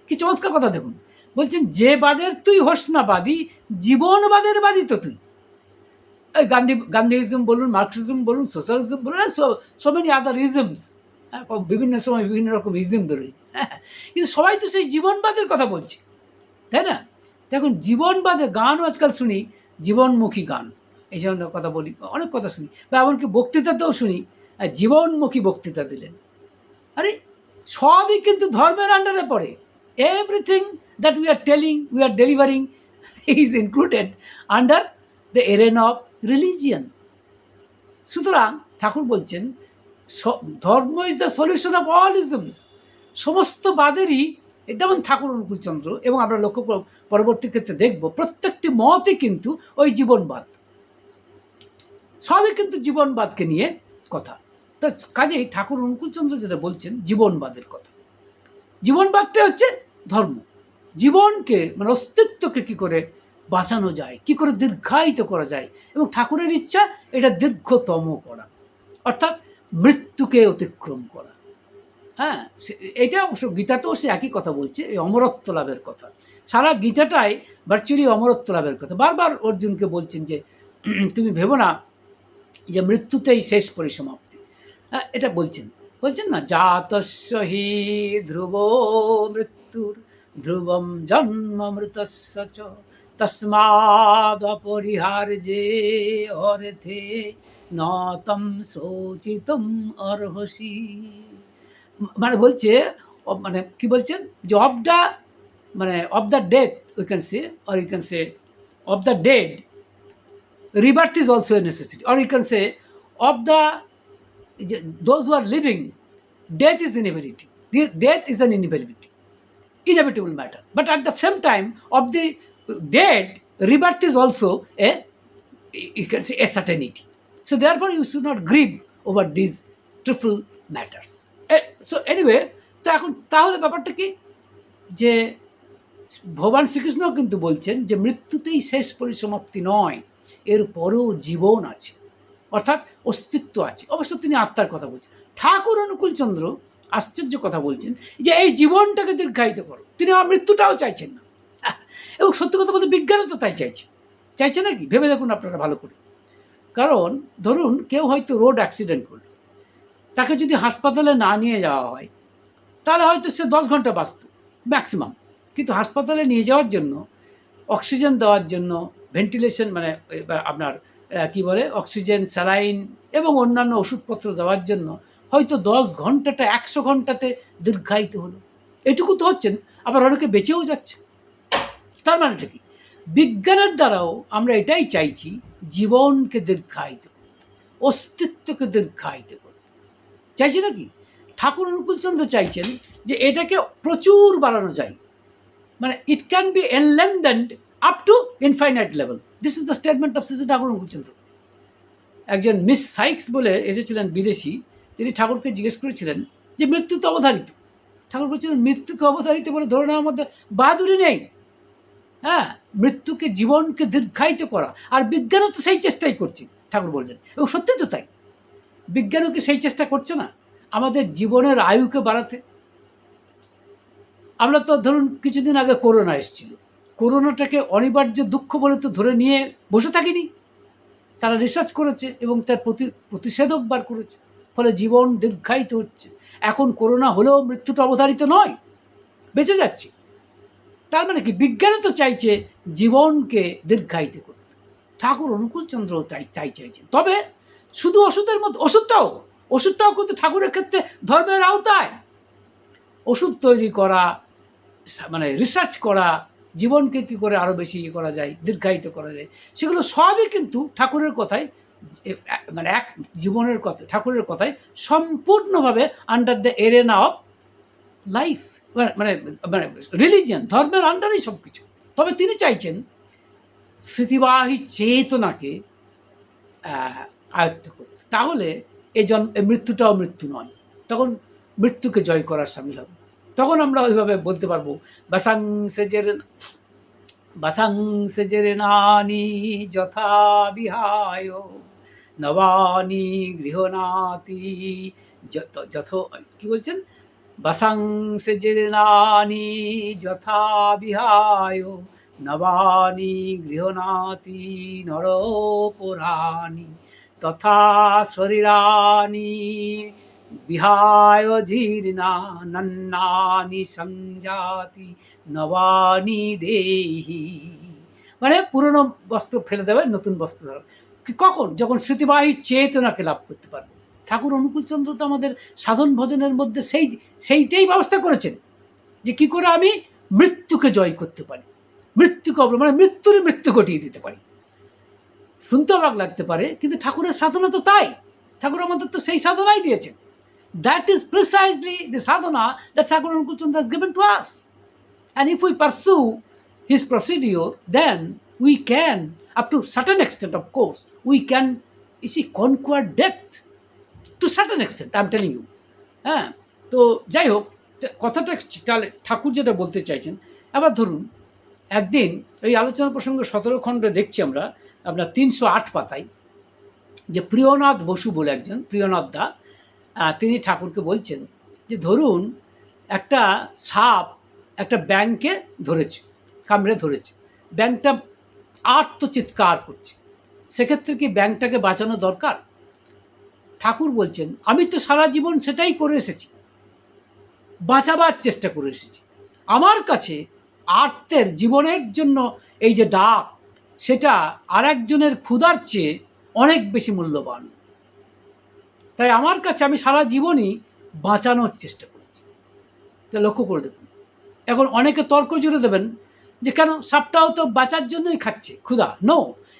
কি চমৎকার কথা দেখুন, বলছেন যে বাদের তুই হোস না বাদী, জীবনবাদের বাদী তো তুই। গান্ধীইজম বলুন, মার্কসিজম বলুন, সোশ্যালিজম বলুন, সো মেনি আদার ইজমস। বিভিন্ন সময় বিভিন্ন রকম ইজম বেরোয়, কিন্তু সবাই তো সেই জীবনবাদের কথা বলছে, তাই না? দেখুন জীবনবাদের গানও আজকাল শুনি, জীবনমুখী গান, এই জন্য কথা বলি, অনেক কথা শুনি, বা এমনকি বক্তৃতাতেও শুনি জীবনমুখী বক্তৃতা দিলেন। আরে সবই কিন্তু ধর্মের আন্ডারে পড়ে। Everything that we are telling, we are delivering is included under the arena of religion. সুতরাং ঠাকুর বলছেন dharma is the solution of all isms. সমস্ত বাদেরই, যেমন ঠাকুর অনুকূলচন্দ্র এবং আমরা লক্ষ্য পরবর্তী ক্ষেত্রে দেখব, প্রত্যেকটি মতই কিন্তু ওই জীবনবাদ, সবই কিন্তু জীবনবাদকে নিয়ে কথা। তো কাজেই ঠাকুর অনুকূলচন্দ্র যেটা বলছেন জীবনবাদের কথা, জীবনবাদটা হচ্ছে ধর্ম। জীবনকে মানে অস্তিত্বকে কী করে বাঁচানো যায়, কী করে দীর্ঘায়িত করা যায়, এবং ঠাকুরের ইচ্ছা এটা দীর্ঘতম করা, অর্থাৎ মৃত্যুকে অতিক্রম করা। হ্যাঁ, এটা অবশ্য গীতাতেও সে একই কথা বলছে, এই অমরত্ব লাভের কথা। সারা গীতাটাই ভার্চুয়ালি অমরত্ব লাভের কথা। বারবার অর্জুনকে বলছেন যে তুমি ভেবো না যে মৃত্যুতেই শেষ পরিসমাপ্তি। হ্যাঁ, এটা বলছেন না, জাতস্য হি ধ্রুব মৃত্যুর ধ্রুবম জন্ম মৃতস্য চ তস্মাদপরিহার্যে অর্থে নতম শোচিতুম অর্হসি। মানে বলছে, মানে কি বলছেন, যে of the death we can say, or you can say of the dead rebirth is also a necessity, or you can say of those who are living, death is inevitability. Death is an inevitable matter, but at the same time of the dead, rebirth is also you can say a certainty. So therefore you should not grieve over these trivial matters. So anyway, তো এখন তাহলে ব্যাপারটা কি, যে ভগবান শ্রীকৃষ্ণ কিন্তু বলছেন যে মৃত্যুতেই শেষ পরিসমাপ্তি নয়, এর পরেও জীবন আছে, অর্থাৎ অস্তিত্ব আছে। অবশ্য তিনি আত্মার কথা বলছেন। ঠাকুর অনুকূলচন্দ্র আশ্চর্য কথা বলছেন যে এই জীবনটাকে দীর্ঘায়িত করো। তিনি আমার মৃত্যুটাও চাইছেন না, এবং সত্যি কথা বলতে বিজ্ঞানও তো তাই চাইছে নাকি? ভেবে দেখুন আপনারা ভালো করে। কারণ ধরুন কেউ হয়তো রোড অ্যাক্সিডেন্ট করলো, তাকে যদি হাসপাতালে না নিয়ে যাওয়া হয় তাহলে হয়তো সে 10 ঘন্টা বাঁচত ম্যাক্সিমাম। কিন্তু হাসপাতালে নিয়ে যাওয়ার জন্য, অক্সিজেন দেওয়ার জন্য, ভেন্টিলেশন মানে আপনার কি বলে অক্সিজেন, স্যালাইন এবং অন্যান্য ওষুধপত্র দেওয়ার জন্য হয়তো 10 ঘন্টাটা 100 ঘন্টাতে দীর্ঘায়িত হলো। এটুকু তো হচ্ছেন, আবার অনেকে বেঁচেও যাচ্ছে। তার মানেটা কি? বিজ্ঞানের দ্বারাও আমরা এটাই চাইছি, জীবনকে দীর্ঘায়িত করতে, অস্তিত্বকে দীর্ঘায়িত করতে চাইছি নাকি? ঠাকুর অনুকূলচন্দ্র চাইছেন যে এটাকে প্রচুর বাড়ানো যায়, মানে it can be enlengthened up to infinite level. This is the statement of Shri Thakur Anukulchandra. একজন মিস সাইক্স বলে এসেছিলেন বিদেশি, তিনি ঠাকুরকে জিজ্ঞেস করেছিলেন যে মৃত্যু তো অবধারিত। ঠাকুর বলছিলেন মৃত্যুকে অবধারিত বলে ধরে নেওয়ার মধ্যে বাহাদুরি নেই। হ্যাঁ, মৃত্যুকে, জীবনকে দীর্ঘায়িত করা, আর বিজ্ঞানও তো সেই চেষ্টাই করছে ঠাকুর বললেন, এবং সত্যি তো তাই। বিজ্ঞানও কি সেই চেষ্টা করছে না আমাদের জীবনের আয়ুকে বাড়াতে? আমরা তো ধরুন কিছুদিন আগে করোনা এসেছিল, করোনাটাকে অনিবার্য দুঃখ বলে তো ধরে নিয়ে বসে থাকিনি। তারা রিসার্চ করেছে এবং তার প্রতিষেধক বার করেছে, ফলে জীবন দীর্ঘায়িত হচ্ছে। এখন করোনা হলেও মৃত্যুটা অবধারিত নয়, বেঁচে যাচ্ছে। তার মানে কি? বিজ্ঞানে তো চাইছে জীবনকে দীর্ঘায়িত করতে, ঠাকুর অনুকূলচন্দ্র তাই চাইছেন। তবে শুধু ওষুধের মধ্যে, ওষুধটাও কিন্তু ঠাকুরের ক্ষেত্রে ধর্মের আওতায়। ওষুধ তৈরি করা, মানে রিসার্চ করা, জীবনকে কী করে আরও বেশি করা যায়, দীর্ঘায়িত করা যায়, সেগুলো সবই কিন্তু ঠাকুরের কথায়, মানে এক জীবনের কথা, ঠাকুরের কথায় সম্পূর্ণভাবে under the arena of life, মানে মানে রিলিজিয়ান, ধর্মের আন্ডারেই সব কিছু। তবে তিনি চাইছেন স্মৃতিবাহী চেতনাকে আয়ত্ত করতে, তাহলে এই মৃত্যুটাও মৃত্যু নয়, তখন মৃত্যুকে জয় করার সামিল হবে। তখন আমরা ওইভাবে বলতে পারবো বাসাং সেজের নানি যথা বিহায় নবানি গৃহনাতি যথ, কি বলছেন? বাসাং সেজের নানি যথা বিহায় নবানি গৃহনাতি নরপরাণি তথা শরীরানি বিহায় জীর্ণা নন্নানি সংজাতি নবানি দেহি। মানে পুরনো বস্ত্র ফেলে দেবে, নতুন বস্ত্র ধরো। কখন? যখন স্মৃতিবাহী চেতনাকে লাভ করতে পারবে। ঠাকুর অনুকূলচন্দ্র তো আমাদের সাধন ভজনের মধ্যে সেইটাই ব্যবস্থা করেছেন, যে কি করে আমি মৃত্যুকে জয় করতে পারি, মৃত্যুকে মানে মৃত্যু ঘটিয়ে দিতে পারি। শুনতে অবাক লাগতে পারে, কিন্তু ঠাকুরের সাধনা তো তাই। ঠাকুর আমাদের তো সেই সাধনাই দিয়েছেন। That is precisely the sadhana that Thakur Anukulchandra has given to us. And if we pursue his procedure, then we can, up to certain extent of course, we can, conquer death. To certain extent, I am telling you. হ্যাঁ, তো যাই হোক, কথাটা তাহলে ঠাকুর যেটা বলতে চাইছেন। আবার ধরুন একদিন এই আলোচনা প্রসঙ্গে 17 খণ্ডে দেখছি আমরা, আপনার 308 পাতায়, যে প্রিয়নাথ বসু বলে একজন, প্রিয়নাথ দা, তিনি ঠাকুরকে বলছেন যে ধরুন একটা সাপ একটা ব্যাঙকে ধরেছে, কামড়ে ধরেছে, ব্যাঙটা আর্তচিৎকার করছে, সেক্ষেত্রে কি ব্যাঙটাকে বাঁচানো দরকার? ঠাকুর বলছেন আমি তো সারা জীবন সেটাই করে এসেছি, বাঁচাবার চেষ্টা করে এসেছি। আমার কাছে আর্তের, জীবনের জন্য এই যে ডাক, সেটা আর একজনের ক্ষুধার চেয়ে অনেক বেশি মূল্যবান। তাই আমার কাছে, আমি সারা জীবনই বাঁচানোর চেষ্টা করেছি। তা লক্ষ্য করে দেখুন, এখন অনেকে তর্ক জুড়ে দেবেন যে কেন, সাপটাও তো বাঁচার জন্যই খাচ্ছে, ক্ষুধা। নো,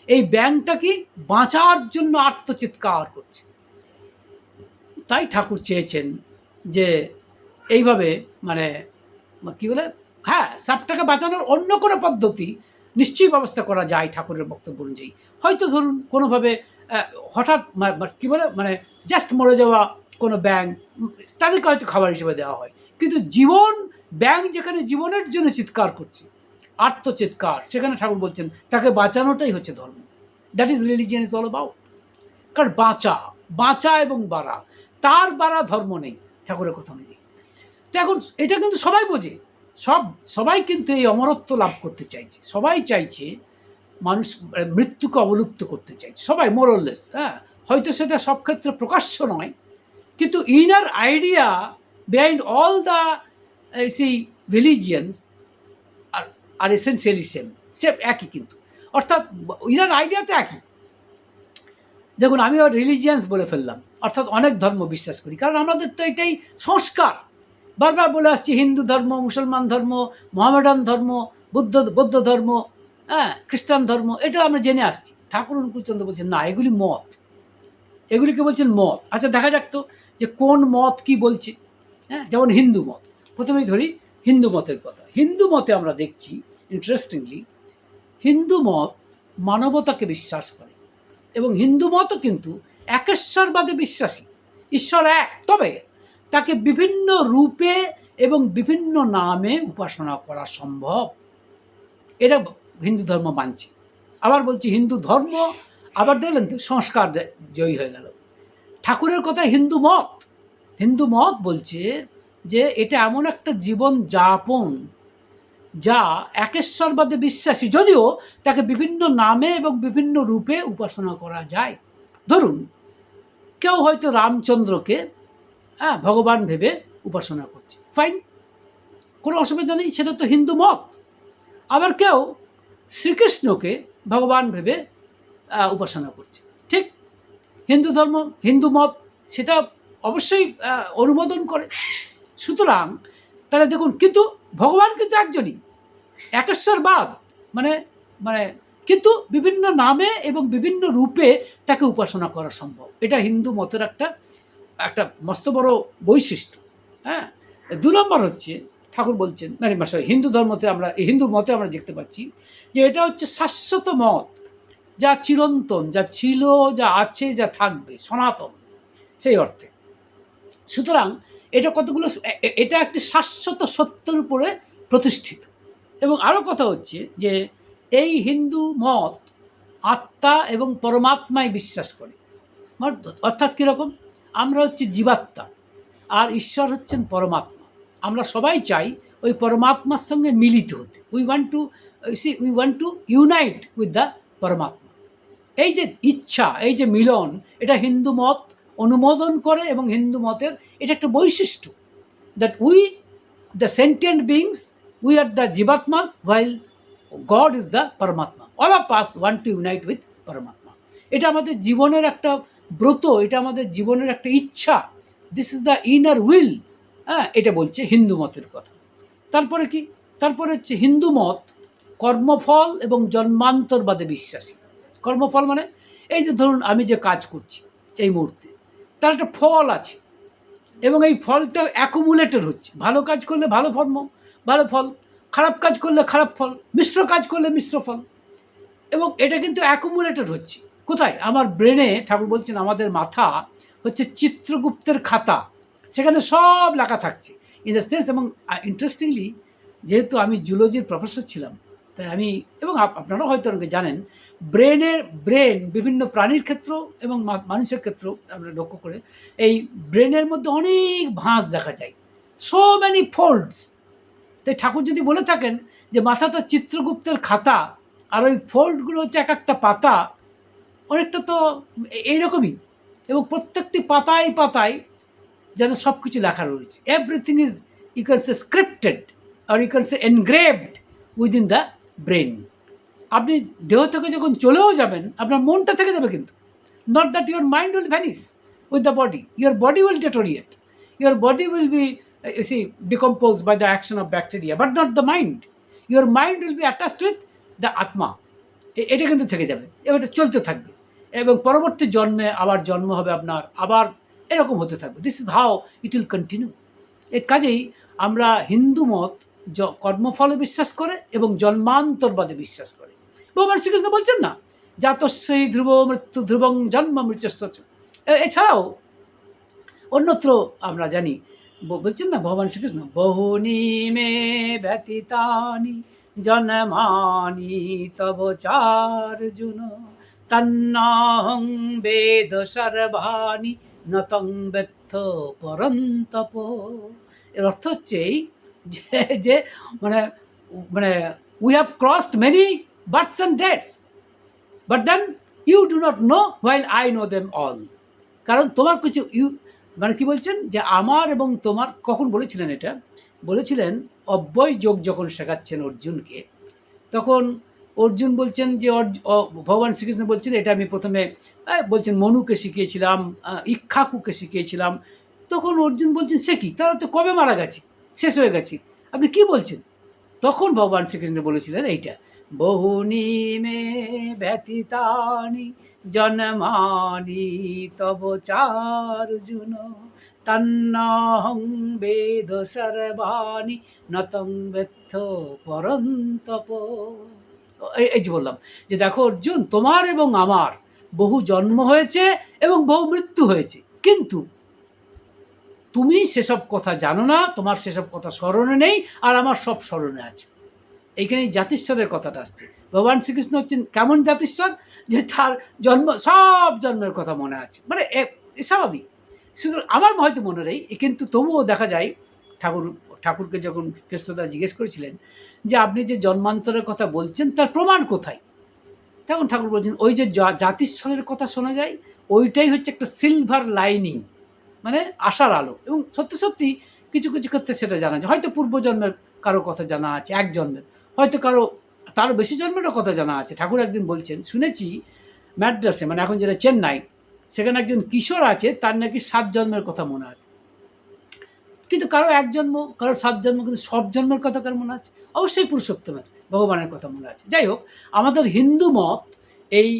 এই ব্যাঙটা কি বাঁচার জন্য আর্তচিৎকার করছে। তাই ঠাকুর চেয়েছেন যে এইভাবে, মানে কি বলে, হ্যাঁ, সাপটাকে বাঁচানোর অন্য কোনো পদ্ধতি নিশ্চয়ই ব্যবস্থা করা যায় ঠাকুরের বক্তব্য অনুযায়ী। হয়তো ধরুন কোনোভাবে হঠাৎ কী বলে, মানে জাস্ট মরে যাওয়া কোনো ব্যাঙ, তাদেরকে হয়তো খাবার হিসেবে দেওয়া হয়। কিন্তু ব্যাঙ যেখানে জীবনের জন্য চিৎকার করছে, আর্তচিৎকার, সেখানে ঠাকুর বলছেন তাকে বাঁচানোটাই হচ্ছে ধর্ম। That is religion is all about. কারণ বাঁচা এবং বাড়া, তার বাড়া ধর্ম নেই ঠাকুরের কথা অনুযায়ী। তো এখন এটা কিন্তু সবাই বোঝে, সবাই কিন্তু এই অমরত্ব লাভ করতে চাইছে, সবাই চাইছে মানুষ মৃত্যুকে অবলুপ্ত করতে চাইছে, সবাই মোরলেস। হ্যাঁ, হয়তো সেটা সব ক্ষেত্রে প্রকাশ্য নয়, কিন্তু inner idea behind all the সেই রিলিজিয়ান্স আর এসেন্সিয়ালি সে একই, কিন্তু অর্থাৎ ইনার আইডিয়া তো একই। দেখুন, আমি রিলিজিয়ান্স বলে ফেললাম, অর্থাৎ অনেক ধর্ম বিশ্বাস করি, কারণ আমাদের তো এটাই সংস্কার। বারবার বলে আসছি হিন্দু ধর্ম, মুসলমান ধর্ম, মোহামেডান ধর্ম, বৌদ্ধ ধর্ম, হ্যাঁ, খ্রিস্টান ধর্ম, এটা আমরা জেনে আসছি। ঠাকুর অনুকূলচন্দ্র বলছেন না, এগুলি মত, এগুলিকে বলছেন মত। আচ্ছা, দেখা যাক তো যে কোন মত কি বলছে। হ্যাঁ, যেমন হিন্দু মত, প্রথমেই ধরি হিন্দু মতের কথা। হিন্দু মতে আমরা দেখছি ইন্টারেস্টিংলি, হিন্দু মত মানবতাকে বিশ্বাস করে, এবং হিন্দু মতও কিন্তু একেশ্বরবাদে বিশ্বাসী। ঈশ্বর এক, তবে তাকে বিভিন্ন রূপে এবং বিভিন্ন নামে উপাসনা করা সম্ভব, এটা হিন্দু ধর্ম মানছে। আবার বলছি হিন্দু ধর্ম, আবার দেখলেন তো সংস্কার জয়ী হয়ে গেল। ঠাকুরের কথা হিন্দু মত বলছে যে এটা এমন একটা জীবন যাপন যা একেশ্বরবাদে বিশ্বাসী, যদিও তাকে বিভিন্ন নামে এবং বিভিন্ন রূপে উপাসনা করা যায়। ধরুন, কেউ হয়তো রামচন্দ্রকে ভগবান ভেবে উপাসনা করছে, ফাইন, কোনো অসুবিধা নেই, সেটা তো হিন্দু মত। আবার কেউ শ্রীকৃষ্ণকে ভগবান ভেবে উপাসনা করছে, ঠিক, হিন্দু মত সেটা অবশ্যই অনুমোদন করে। সুতরাং তাহলে দেখুন, কিন্তু ভগবান কিন্তু একজনই, একেশ্বরবাদ মানে মানে কিন্তু বিভিন্ন নামে এবং বিভিন্ন রূপে তাকে উপাসনা করা সম্ভব, এটা হিন্দু মতের একটা মস্ত বড় বৈশিষ্ট্য। হ্যাঁ, 2 নম্বর হচ্ছে ঠাকুর বলছেন, হিন্দু মতে আমরা দেখতে পাচ্ছি যে এটা হচ্ছে শাশ্বত মত, যা চিরন্তন, যা ছিল, যা আছে, যা থাকবে, সনাতন সেই অর্থে। সুতরাং এটা একটি শাশ্বত সত্যের উপরে প্রতিষ্ঠিত। এবং আরও কথা হচ্ছে যে এই হিন্দু মত আত্মা এবং পরমাত্মায় বিশ্বাস করে, অর্থাৎ কীরকম, আমরা হচ্ছে জীবাত্মা আর ঈশ্বর হচ্ছেন পরমাত্মা। আমরা সবাই চাই ওই পরমাত্মার সঙ্গে মিলিত হতে, we want to unite with the পরমাত্মা। এই যে ইচ্ছা, এই যে মিলন, এটা হিন্দু মত অনুমোদন করে, এবং হিন্দু মতের এটা একটা বৈশিষ্ট্য, that the sentient beings, we are the jivatmas, while God is the Paramatma. All of us want to unite with Paramatma. এটা আমাদের জীবনের একটা ব্রত, এটা আমাদের জীবনের একটা ইচ্ছা, this is the inner will. হ্যাঁ, এটা বলছে হিন্দু মতের কথা। তারপরে হচ্ছে হিন্দু মত কর্মফল এবং জন্মান্তরবাদে বিশ্বাসী। কর্মফল মানে এই যে ধরুন আমি যে কাজ করছি এই মুহূর্তে, তার একটা ফল আছে, এবং এই ফলটা অ্যাকুমুলেটেড হচ্ছে, ভালো কাজ করলে ভালো ফল, খারাপ কাজ করলে খারাপ ফল, মিশ্র কাজ করলে মিশ্র ফল, এবং এটা কিন্তু অ্যাকুমুলেটেড হচ্ছে কোথায়, আমার ব্রেনে। ঠাকুর বলছেন আমাদের মাথা হচ্ছে চিত্রগুপ্তের খাতা, সেখানে সব লেখা থাকছে ইন দ্য সেন্স। এবং ইন্টারেস্টিংলি, যেহেতু আমি জুলজির প্রফেসর ছিলাম, তাই আমি, এবং আপনারাও হয়তো অনেকে জানেন, ব্রেন বিভিন্ন প্রাণীর ক্ষেত্রেও এবং মানুষের ক্ষেত্রেও আমরা লক্ষ্য করে এই ব্রেনের মধ্যে অনেক ভাঁজ দেখা যায়, সো মেনি ফোল্ডস। তাই ঠাকুর যদি বলে থাকেন যে মাথাটা চিত্রগুপ্তের খাতা আর ওই ফোল্ডগুলো হচ্ছে এক একটা পাতা, অনেকটা তো এইরকমই, এবং প্রত্যেকটি পাতায় যেন সব কিছু লেখা রয়েছে। Everything is, you can say scripted, আর you can say engraved within the brain. আপনি দেহ থেকে যখন চলেও যাবেন, আপনার মনটা থেকে যাবে, কিন্তু not that your mind will vanish with the body, your body will deteriorate, your body will be decomposed by the action of bacteria, but not the mind. Your mind will be attached with the atma, এটা কিন্তু থেকে যাবে, এবার চলতে থাকবে, এবং পরবর্তী জন্মে আবার জন্ম হবে আপনার, আবার এরকম হতে থাকবে। This is how it will continue. এর কাজেই আমরা হিন্দু মত কর্মফলে বিশ্বাস করে এবং জন্মান্তরবাদে বিশ্বাস করে। ভগবান শ্রীকৃষ্ণ বলছেন না, জাতস্যই ধ্রুব মৃত্যু ধ্রুবং জন্ম মৃত্যুশ্চ। এছাড়াও অন্যত্র আমরা জানি, বলছেন না ভগবান শ্রীকৃষ্ণ, বহুনি মে ব্যতীতানি জন্মানি তব চার্জুন তন্নাহং বেদ সর্বাণি নতং ব্যর্থ পরন্তপ। এর অর্থ হচ্ছে যে যে মানে মানে we have crossed many births and deaths, but then you do not know while I know them all. কারণ তোমার কিছু মানে কি বলছেন যে আমার এবং তোমার, কখন বলেছিলেন এটা? বলেছিলেন অব্যয় যোগ যখন শেখাচ্ছেন অর্জুনকে, তখন অর্জুন বলছেন যে ভগবান শ্রীকৃষ্ণ বলছেন এটা আমি প্রথমে বলছেন মনুকে শিখিয়েছিলাম, ইক্ষাকুকে শিখিয়েছিলাম। তখন অর্জুন বলছেন সে কি, তারা তো কবে মারা গেছে, শেষ হয়ে গেছে, আপনি কি বলছেন? তখন ভগবান শ্রীকৃষ্ণ বলেছিলেন এইটা, বহুনি মে ব্যতীতানি জন্মানি তব চার্জুন তন্নাহং বেদ সর্বাণি নতং বেত্থ পরন্তপ। এই যে বললাম যে দেখো অর্জুন, তোমার এবং আমার বহু জন্ম হয়েছে এবং বহু মৃত্যু হয়েছে, কিন্তু তুমি সেসব কথা জানো না, তোমার সেসব কথা স্মরণে নেই, আর আমার সব স্মরণে আছে। এইখানে জাতিস্বরের কথাটা আসছে। ভগবান শ্রীকৃষ্ণ হচ্ছেন কেমন জাতিস্বর, যে তার জন্ম সব জন্মের কথা মনে আছে, মানে স্বাভাবিক। সুতরাং আমার হয়তো মনে নেই, কিন্তু তবুও দেখা যায় ঠাকুরকে যখন কৃষ্ণদা জিজ্ঞেস করেছিলেন যে আপনি যে জন্মান্তরের কথা বলছেন তার প্রমাণ কোথায়, তখন ঠাকুর বলছেন ওই যে জাতিস্বরের কথা শোনা যায়, ওইটাই হচ্ছে একটা সিলভার লাইনিং, মানে আশার আলো। এবং সত্যি সত্যি কিছু কিছু ক্ষেত্রে সেটা জানা যায়, হয়তো পূর্বজন্মের কারো কথা জানা আছে, এক জন্মের, হয়তো কারো তারও বেশি জন্মেরও কথা জানা আছে। ঠাকুর একদিন বলছেন, শুনেছি ম্যাড্রাসে, মানে এখন যেটা চেন্নাই, সেখানে একজন কিশোর আছে, তার নাকি 7 জন্মের কথা মনে আছে। কিন্তু কারো 1 জন্ম, কারো 7 জন্ম, কিন্তু সব জন্মের কথা কার মনে আছে? অবশ্যই পুরুষোত্তমের, ভগবানের কথা মনে আছে। যাই হোক, আমাদের হিন্দু মত এই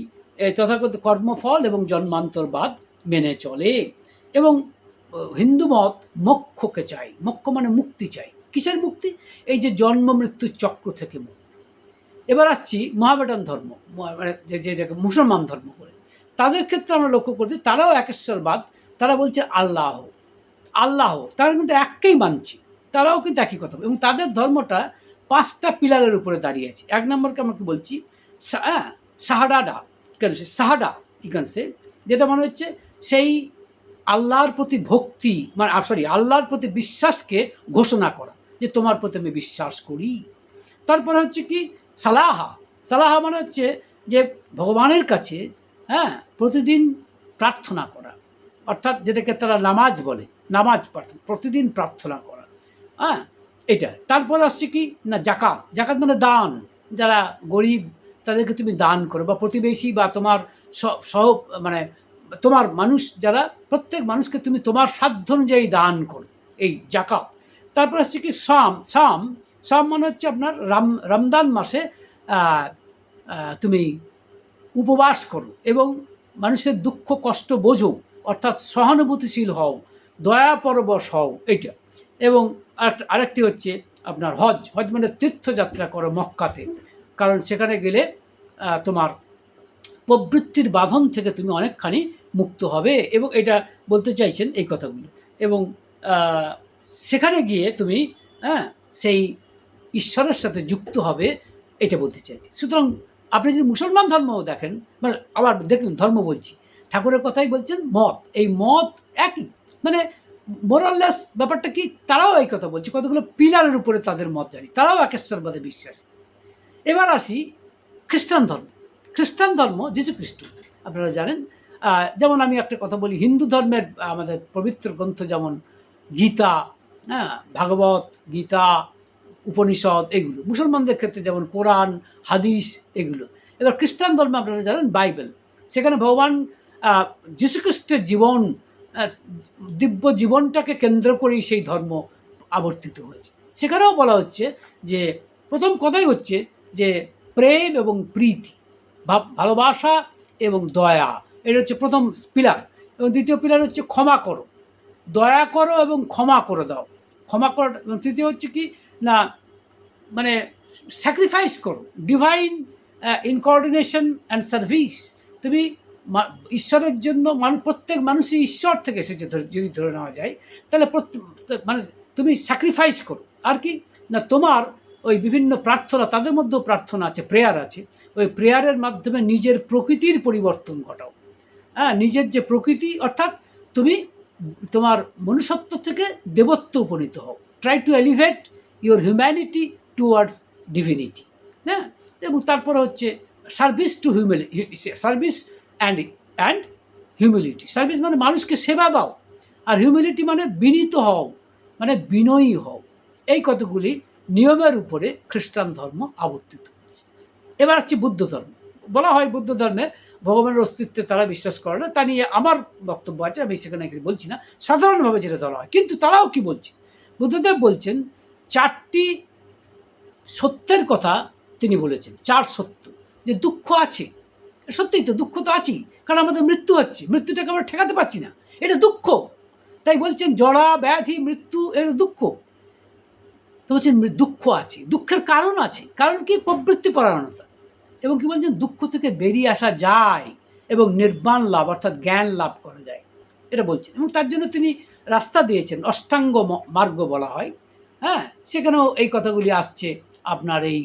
তথাকথিত কর্মফল এবং জন্মান্তরবাদ মেনে চলে, এবং হিন্দু মত মোক্ষকে চাই। মোক্ষ মানে মুক্তি চাই। কিসের মুক্তি? এই যে জন্ম মৃত্যুর চক্র থেকে মুক্তি। এবার আসছি মহামেডান ধর্ম, মানে যেটাকে মুসলমান ধর্ম বলে, তাদের ক্ষেত্রে আমরা লক্ষ্য করছি তারাও একেশ্বরবাদ। তারা বলছে আল্লাহ আল্লাহ, তারা কিন্তু এককেই মানছে, তারাও কিন্তু একই কথা। এবং তাদের ধর্মটা 5টা পিলারের উপরে দাঁড়িয়ে আছে। 1 নম্বরকে আমরা কি বলছি, শাহাডা, শাহাডা ইকানসে, যেটা মনে হচ্ছে সেই আল্লাহর প্রতি ভক্তি, মানে আল্লাহর প্রতি বিশ্বাসকে ঘোষণা করা, যে তোমার প্রতি আমি বিশ্বাস করি। তারপরে হচ্ছে কি সালাহা, সালাহা মানে হচ্ছে যে ভগবানের কাছে প্রতিদিন প্রার্থনা করা, অর্থাৎ যেটাকে তারা নামাজ বলে, নামাজ প্রার্থনা, প্রতিদিন প্রার্থনা করা, এটা। তারপর আসছে কি না জাকাত, জাকাত মানে দান, যারা গরিব তাদেরকে তুমি দান করো, বা প্রতিবেশী বা তোমার সহ মানে তোমার মানুষ যারা, প্রত্যেক মানুষকে তুমি তোমার সাধ্য অনুযায়ী দান করো, এই জাকাত। তারপর আসছে কি সাম মানে হচ্ছে আপনার রমজান মাসে তুমি উপবাস করো এবং মানুষের দুঃখ কষ্ট বোঝো, অর্থাৎ সহানুভূতিশীল হও, দয়াপরবশ হও, এইটা। এবং আরেকটি হচ্ছে আপনার হজ মানে তীর্থযাত্রা করো মক্কাতে, কারণ সেখানে গেলে তোমার প্রবৃত্তির বাঁধন থেকে তুমি অনেকখানি মুক্ত হবে, এবং এটা বলতে চাইছেন এই কথাগুলো। এবং সেখানে গিয়ে তুমি সেই ঈশ্বরের সাথে যুক্ত হবে, এটা বলতে চাইছি। সুতরাং আপনি যদি মুসলমান ধর্মও দেখেন, মানে আবার দেখলেন ধর্ম বলছি, ঠাকুরের কথাই বলছেন, মত, এই মত একই, মানে মোরাললেস ব্যাপারটা কি, তারাও এই কথা বলছে, কতগুলো পিলারের উপরে তাদের মত জানি, তারাও একেশ্বরবাদে বিশ্বাস। এবার আসি খ্রিস্টান ধর্ম। খ্রিস্টান ধর্ম যীশুখ্রিস্ট, আপনারা জানেন। যেমন আমি একটা কথা বলি, হিন্দু ধর্মের আমাদের পবিত্র গ্রন্থ যেমন গীতা, ভাগবত গীতা, উপনিষদ, এগুলো। মুসলমানদের ক্ষেত্রে যেমন কোরআন, হাদিস, এগুলো। এবার খ্রিস্টান ধর্মে আপনারা জানেন বাইবেল, সেখানে ভগবান যীশুখ্রিস্টের জীবন, দিব্য জীবনটাকে কেন্দ্র করেই সেই ধর্ম আবর্তিত হয়েছে। সেখানেও বলা হচ্ছে যে প্রথম কথাই হচ্ছে যে প্রেম এবং প্রীতি, ভালোবাসা এবং দয়া, এটা হচ্ছে প্রথম পিলার। এবং দ্বিতীয় পিলার হচ্ছে ক্ষমা করো, দয়া করো এবং ক্ষমা করে দাও, ক্ষমা করো। এবং তৃতীয় হচ্ছে কি না, মানে স্যাক্রিফাইস করো, ডিভাইন ইনকোঅর্ডিনেশন অ্যান্ড সার্ভিস। তুমি ঈশ্বরের জন্য, প্রত্যেক মানুষই ঈশ্বর থেকে এসেছে যদি ধরে নেওয়া যায়, তাহলে মানে তুমি স্যাক্রিফাইস করো। আর কি না, তোমার ওই বিভিন্ন প্রার্থনা, তাদের মধ্যেও প্রার্থনা আছে, প্রেয়ার আছে, ওই প্রেয়ারের মাধ্যমে নিজের প্রকৃতির পরিবর্তন ঘটাও। নিজের যে প্রকৃতি, অর্থাৎ তুমি তোমার মনুষ্যত্ব থেকে দেবত্ব উপনীত হও। Try to elevate your humanity towards divinity. হ্যাঁ, এবং তারপরে হচ্ছে service to service and and humility. Service মানে মানুষকে সেবা দাও, আর হিউমিলিটি মানে বিনীত হও, মানে বিনয়ী হও। এই কতগুলি নিয়মের উপরে খ্রিস্টান ধর্ম আবর্তিত হচ্ছে। এবার আসছে বুদ্ধ ধর্ম। বলা হয় বুদ্ধ ধর্মে ভগবানের অস্তিত্বে তারা বিশ্বাস করে না, তা নিয়ে আমার বক্তব্য আছে, আমি সেখানে বলছি না, সাধারণভাবে যেটা ধরা হয়। কিন্তু তারাও কি বলছে, বুদ্ধদেব বলছেন 4টি সত্যের কথা তিনি বলেছেন। 4 সত্য, যে দুঃখ আছে, সত্যিই তো দুঃখ তো আছেই, কারণ আমাদের মৃত্যু হচ্ছে, মৃত্যুটাকে আমরা ঠেকাতে পারছি না, এটা দুঃখ। তাই বলছেন জরা ব্যাধি মৃত্যু এর দুঃখ। তো বলছেন দুঃখ আছে, দুঃখের কারণ আছে, কারণ কি? প্রবৃত্তি পরায়ণতা। এবং কি বলছেন, দুঃখ থেকে বেরিয়ে আসা যায় এবং নির্বাণ লাভ অর্থাৎ জ্ঞান লাভ করা যায়, এটা বলছেন। এবং তার জন্য তিনি রাস্তা দিয়েছেন, অষ্টাঙ্গ মার্গ বলা হয়। হ্যাঁ, সেখানেও এই কথাগুলি আসছে, আপনার এই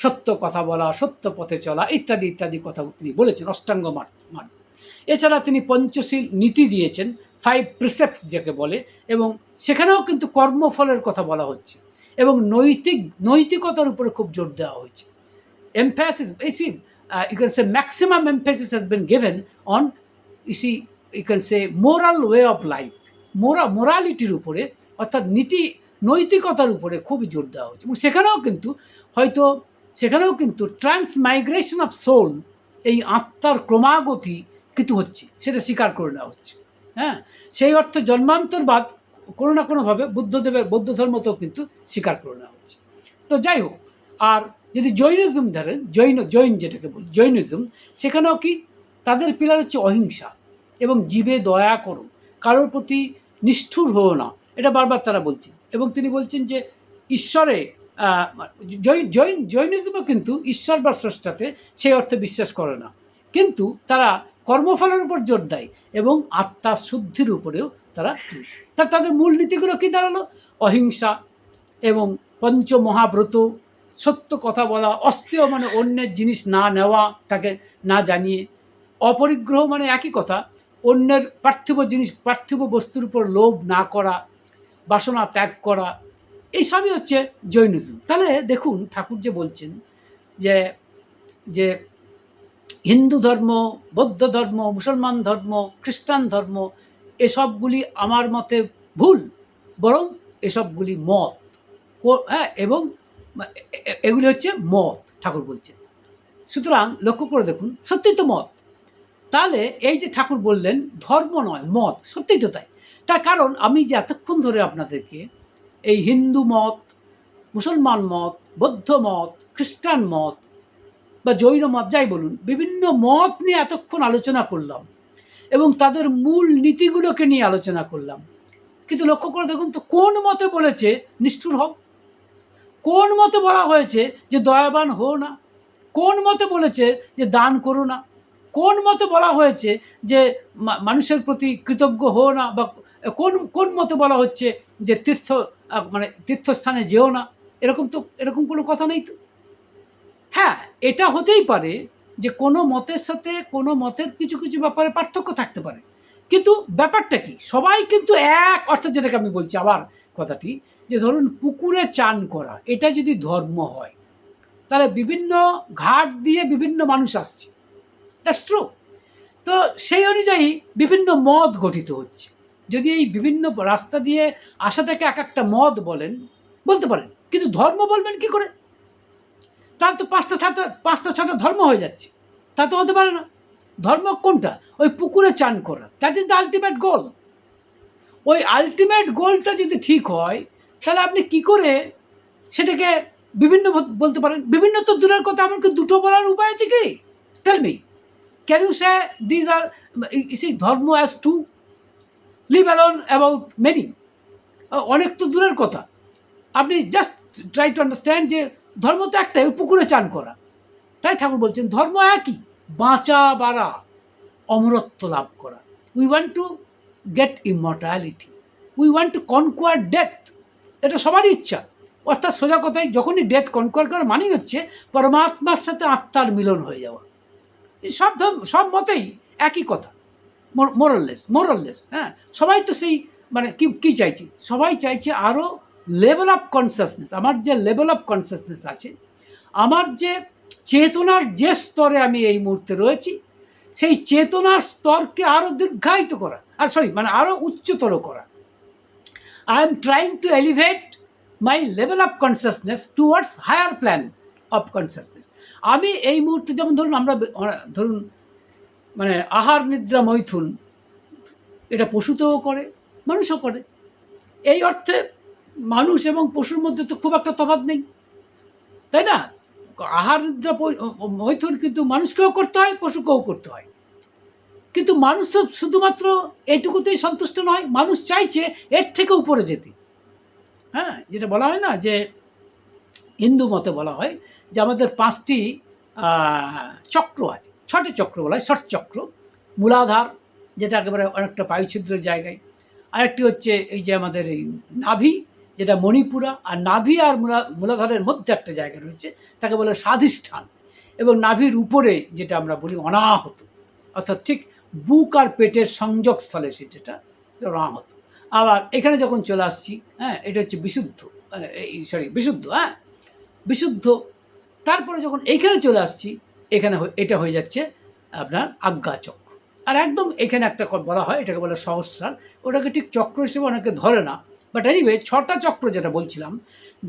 সত্য কথা বলা, সত্য পথে চলা, ইত্যাদি ইত্যাদি কথা তিনি বলেছেন, অষ্টাঙ্গ মার্গ। এছাড়া তিনি পঞ্চশীল নীতি দিয়েছেন, 5 প্রিসেপ্টস যাকে বলে, এবং সেখানেও কিন্তু কর্মফলের কথা বলা হচ্ছে এবং নৈতিকতার উপরে খুব জোর দেওয়া হয়েছে। Emphasis, you can say maximum emphasis has been given on, you can say moral way of life, মোরালিটির উপরে, অর্থাৎ নৈতিকতার উপরে খুবই জোর দেওয়া হচ্ছে। এবং সেখানেও কিন্তু ট্রান্সমাইগ্রেশন অফ সোল, এই আত্মার ক্রমাগতি কিন্তু হচ্ছে, সেটা স্বীকার করে নেওয়া হচ্ছে। হ্যাঁ, সেই অর্থে জন্মান্তরবাদ কোনো না কোনোভাবে বৌদ্ধ ধর্মতেও কিন্তু স্বীকার করে নেওয়া হচ্ছে। তো যাই হোক, আর যদি জৈনিজম ধরেন, জৈন যেটাকে বলি জৈনিজম, সেখানেও কি তাদের পিলার হচ্ছে অহিংসা এবং জীবে দয়া করো, কারোর প্রতি নিষ্ঠুর হও না, এটা বারবার তারা বলছেন। এবং তিনি বলছেন যে ঈশ্বরে, জৈনিজমও কিন্তু ঈশ্বর বা স্রষ্টাতে সেই অর্থে বিশ্বাস করে না, কিন্তু তারা কর্মফলের উপর জোর দেয় এবং আত্মার শুদ্ধির উপরেও তারা তাদের মূল নীতিগুলো কী দাঁড়ালো? অহিংসা এবং পঞ্চমহাব্রত, সত্য কথা বলা, অস্তেয় মানে অন্যের জিনিস না নেওয়া, তাকে না জানিয়ে, অপরিগ্রহ মানে একই কথা, অন্যের পার্থিব বস্তুর উপর লোভ না করা, বাসনা ত্যাগ করা, এইসবই হচ্ছে জৈনিজম। তাহলে দেখুন ঠাকুর যে বলছেন যে হিন্দু ধর্ম, বৌদ্ধ ধর্ম, মুসলমান ধর্ম, খ্রিস্টান ধর্ম, এসবগুলি আমার মতে ভুল, বরং এসবগুলি মত। হ্যাঁ, এবং এগুলি হচ্ছে মত, ঠাকুর বলছেন। সুতরাং লক্ষ্য করে দেখুন, সত্যিই তো মত। তাহলে এই যে ঠাকুর বললেন ধর্ম নয় মত, সত্যিই তো তাই। তার কারণ আমি যে এতক্ষণ ধরে আপনাদেরকে এই হিন্দু মত, মুসলমান মত, বৌদ্ধ মত, খ্রিস্টান মত বা জৈন মত, যাই বলুন, বিভিন্ন মত নিয়ে এতক্ষণ আলোচনা করলাম এবং তাদের মূল নীতিগুলোকে নিয়ে আলোচনা করলাম। কিন্তু লক্ষ্য করে দেখুন তো, কোন মতে বলেছে নিষ্ঠুর হও? কোন মতে বলা হয়েছে যে দয়াবান হও না? কোন মতে বলেছে যে দান করো না? কোন মতে বলা হয়েছে যে মানুষের প্রতি কৃতজ্ঞ হও না? বা কোন মতে বলা হচ্ছে যে তীর্থস্থানে যেও না? এরকম কোনো কথা নেই তো। হ্যাঁ, এটা হতেই পারে যে কোনো মতের সাথে কোনো মতের কিছু কিছু ব্যাপারে পার্থক্য থাকতে পারে, কিন্তু ব্যাপারটা কি? সবাই কিন্তু এক, অর্থাৎ যেটাকে আমি বলছি আবার কথাটি, যে ধরুন পুকুরে চান করা, এটা যদি ধর্ম হয়, তাহলে বিভিন্ন ঘাট দিয়ে বিভিন্ন মানুষ আসছে, দ্যাটস ট্রু। তো সেই অনুযায়ী বিভিন্ন মত গঠিত হচ্ছে। যদি এই বিভিন্ন রাস্তা দিয়ে আসাটাকে এক একটা মত বলতে পারেন, কিন্তু ধর্ম বলবেন কি করে? তার তো 5টা 6টা ধর্ম হয়ে যাচ্ছে, তা তো হতে পারে না। ধর্ম কোনটা? ওই পুকুরে চান করা, that is the ultimate goal. ওই আলটিমেট গোলটা যদি ঠিক হয়, তাহলে আপনি কি করে সেটাকে বিভিন্ন বলতে পারেন? বিভিন্ন তো দূরের কথা, এমনকি দুটো বলার উপায় আছে কি? Tell me, can you say this are dharma as two, live alone about many? অনেক তো দূরের কথা। আপনি জাস্ট ট্রাই টু আন্ডারস্ট্যান্ড যে ধর্ম তো একটাই, ওই পুকুরে চান করা। তাই ঠাকুর বলছেন ধর্ম একই, বাঁচা বাড়া, অমরত্ব লাভ করা। We want to get immortality, we want to conquer death, এটা সবারই ইচ্ছা। অর্থাৎ সোজা কথায়, যখনই ডেথ কনকোয়ার করা মানেই হচ্ছে পরমাত্মার সাথে আত্মার মিলন হয়ে যাওয়া। সব মতেই একই কথা, মোরাললেস। হ্যাঁ, সবাই তো সেই কি চাইছে? সবাই চাইছে আরও লেভেল অফ কনসাসনেস, আমার যে লেভেল অফ কনসাসনেস আছে, আমার যে চেতনার যে স্তরে আমি এই মুহূর্তে রয়েছি, সেই চেতনার স্তরকে আরও দীর্ঘায়িত করা, মানে আরও উচ্চতর করা। I am trying to elevate my level of consciousness towards higher plan of consciousness. আমি এই মুহূর্তে যেমন ধরুন মানে আহার নিদ্রা মৈথুন, এটা পশুতেও করে, মানুষও করে। এই অর্থে মানুষ এবং পশুর মধ্যে তো খুব একটা তফাৎ নেই, তাই না? আহার নিদ্রা মৈথুন কিন্তু মানুষকেও করতে হয়, পশুকেও করতে হয়। কিন্তু মানুষ তো শুধুমাত্র এইটুকুতেই সন্তুষ্ট নয়, মানুষ চাইছে এর থেকে উপরে যেতে। হ্যাঁ, যেটা বলা হয় না যে হিন্দু মতে বলা হয় যে আমাদের 5টি চক্র আছে, 6টি চক্র বলা হয়, ষট চক্র। মূলাধার, যেটা একেবারে অনেকটা পায়ুছিদ্রের জায়গায়। আরেকটি হচ্ছে এই যে আমাদের এই নাভি, যেটা মণিপুরা, আর নাভি আর মূলাধারের মধ্যে একটা জায়গা রয়েছে, তাকে বলে স্বাধিষ্ঠান। এবং নাভির উপরে যেটা আমরা বলি অনাহত, অর্থাৎ ঠিক বুক আর পেটের সংযোগস্থলে সেটা অনাহত। আবার এখানে যখন চলে আসছি, হ্যাঁ, এটা হচ্ছে বিশুদ্ধ, বিশুদ্ধ, হ্যাঁ, বিশুদ্ধ। তারপরে যখন এইখানে চলে আসছি, এখানে এটা হয়ে যাচ্ছে আপনার আজ্ঞাচক্র। আর একদম এখানে একটা বলা হয়, এটাকে বলে সহস্রার। ওটাকে ঠিক চক্র হিসেবে অনেকে ধরে না, বাট এনিওয়ে 6টা চক্র যেটা বলছিলাম,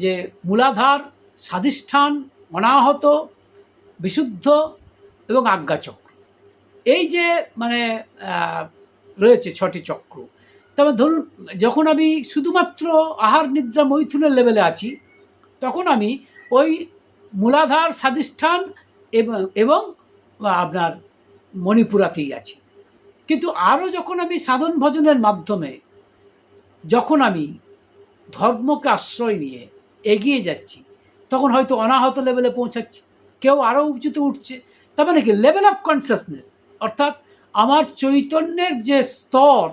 যে মূলাধার, স্বাধিষ্ঠান, অনাহত, বিশুদ্ধ এবং আজ্ঞাচক্র, এই যে মানে রয়েছে 6টি চক্র। তবে ধরুন যখন আমি শুধুমাত্র আহার নিদ্রা মৈথুনের লেভেলে আছি, তখন আমি ওই মূলাধার, স্বাধিষ্ঠান এবং আপনার মণিপুরাতেই আছি। কিন্তু আরও যখন আমি সাধন ভজনের মাধ্যমে যখন আমি ধর্মকে আশ্রয় নিয়ে এগিয়ে যাচ্ছি, তখন হয়তো অনাহত লেভেলে পৌঁছাচ্ছি, কেউ আরও উঁচুতে উঠছে। তার মানে কি, লেভেল অফ কনসাসনেস, অর্থাৎ আমার চৈতন্যের যে স্তর,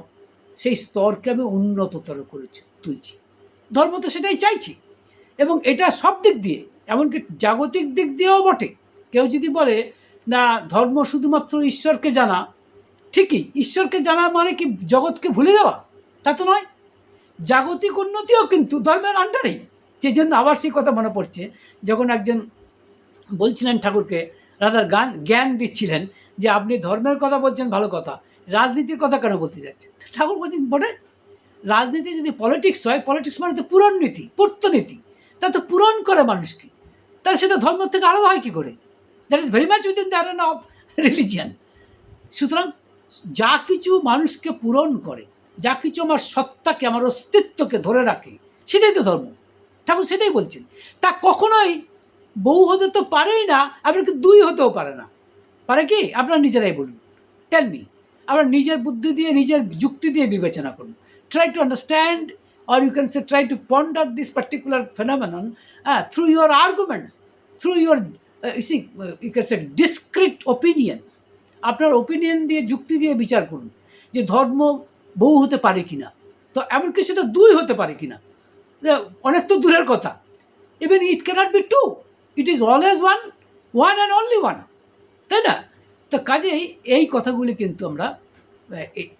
সেই স্তরকে আমি উন্নততর করে তুলছি। ধর্ম তো সেটাই চাইছি, এবং এটা সব দিক দিয়ে, এমনকি জাগতিক দিক দিয়েও বটে। কেউ যদি বলে না ধর্ম শুধুমাত্র ঈশ্বরকে জানা, ঠিকই, ঈশ্বরকে জানা মানে কি জগৎকে ভুলে যাওয়া? তা তো নয়। জাগতিক উন্নতিও কিন্তু ধর্মের আন্ডারেই। সেই জন্য আবার সেই কথা মনে পড়ছে, যখন একজন বলছিলেন ঠাকুরকে, রাধার জ্ঞান দিচ্ছিলেন যে আপনি ধর্মের কথা বলছেন ভালো কথা, রাজনীতির কথা কেন বলতে যাচ্ছেন? ঠাকুর বলছেন, বটে, রাজনীতি যদি পলিটিক্স হয়, পলিটিক্স মানে তো পূরণ নীতি, পূর্তনীতি, তা তো পূরণ করে মানুষকে, তাহলে সেটা ধর্ম থেকে আলাদা হয় কী করে? That is very much within the arena of religion. সুতরাং যা কিছু মানুষকে পূরণ করে, যা কিছু আমার সত্তাকে, আমার অস্তিত্বকে ধরে রাখে, সেটাই তো ধর্ম। ঠাকুর সেটাই বলছেন। তা কখনোই বউ হতে তো পারেই না, এমনকি 2 হতেও পারে না। পারে কি? আপনারা নিজেরাই বলুন, টেল মি। আমরা নিজের বুদ্ধি দিয়ে, নিজের যুক্তি দিয়ে বিবেচনা করুন। Try to understand, or you can say try to ponder this particular phenomenon through your arguments, through your you can say discrete opinions. আপনার ওপিনিয়ন দিয়ে, যুক্তি দিয়ে বিচার করুন যে ধর্ম বউ হতে পারে কিনা, তো এমনকি সেটা 2 হতে পারে কিনা। অনেক তো দূরের কথা, even it can't be 2, it is always one and only one, তাই না? তো কাজেই এই কথাগুলি কিন্তু আমরা,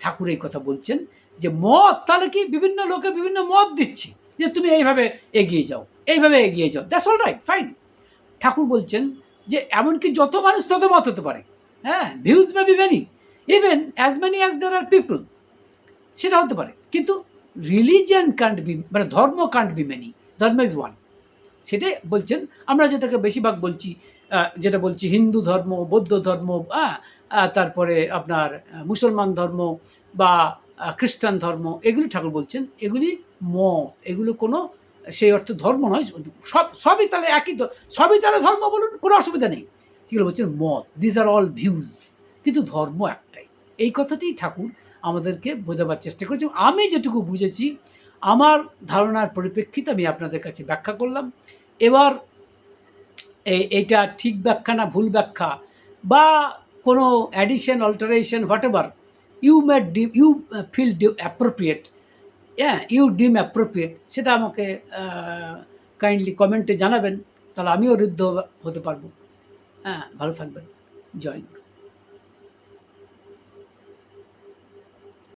ঠাকুর এই কথা বলছেন যে মত, তাহলে কি বিভিন্ন লোকে বিভিন্ন মত দিচ্ছি যে তুমি এইভাবে এগিয়ে যাও, এইভাবে এগিয়ে যাও, দ্যাটস অল রাইট, ফাইন। ঠাকুর বলছেন যে এমনকি যত মানুষ তত মত হতে পারে, হ্যাঁ, views may be many, even as many as there are people, সেটা হতে পারে। কিন্তু রিলিজিয়ান কান্ট বি, মানে ধর্ম কান্ট বি মেনি, ধর্ম ইজ ওয়ান। সেটাই বলছেন। আমরা যেটাকে বেশিরভাগ বলছি, যেটা বলছি হিন্দু ধর্ম, বৌদ্ধ ধর্ম, তারপরে আপনার মুসলমান ধর্ম বা খ্রিস্টান ধর্ম, এগুলি ঠাকুর বলছেন এগুলি মত, এগুলো কোনো সেই অর্থে ধর্ম নয়। সবই তাহলে একই, সবই তাহলে ধর্ম বলুন, কোনো অসুবিধা নেই। সেগুলো বলছেন মত, দিজ আর অল ভিউজ, কিন্তু ধর্ম একটাই। এই কথাটি ঠাকুর আমাদেরকে বোঝাবার চেষ্টা করেছেন। আমি যেটুকু বুঝেছি, আমার ধারণার পরিপ্রেক্ষিতে আমি আপনাদের কাছে ব্যাখ্যা করলাম। এবার এইটা ঠিক ব্যাখ্যা না ভুল ব্যাখ্যা, বা কোনো addition, alteration, whatever you feel appropriate, you deem appropriate, সেটা আমাকে কাইন্ডলি কমেন্টে জানাবেন, তাহলে আমিও ঋদ্ধ হতে পারবো। ভালো থাকবেন। জয় গুরু।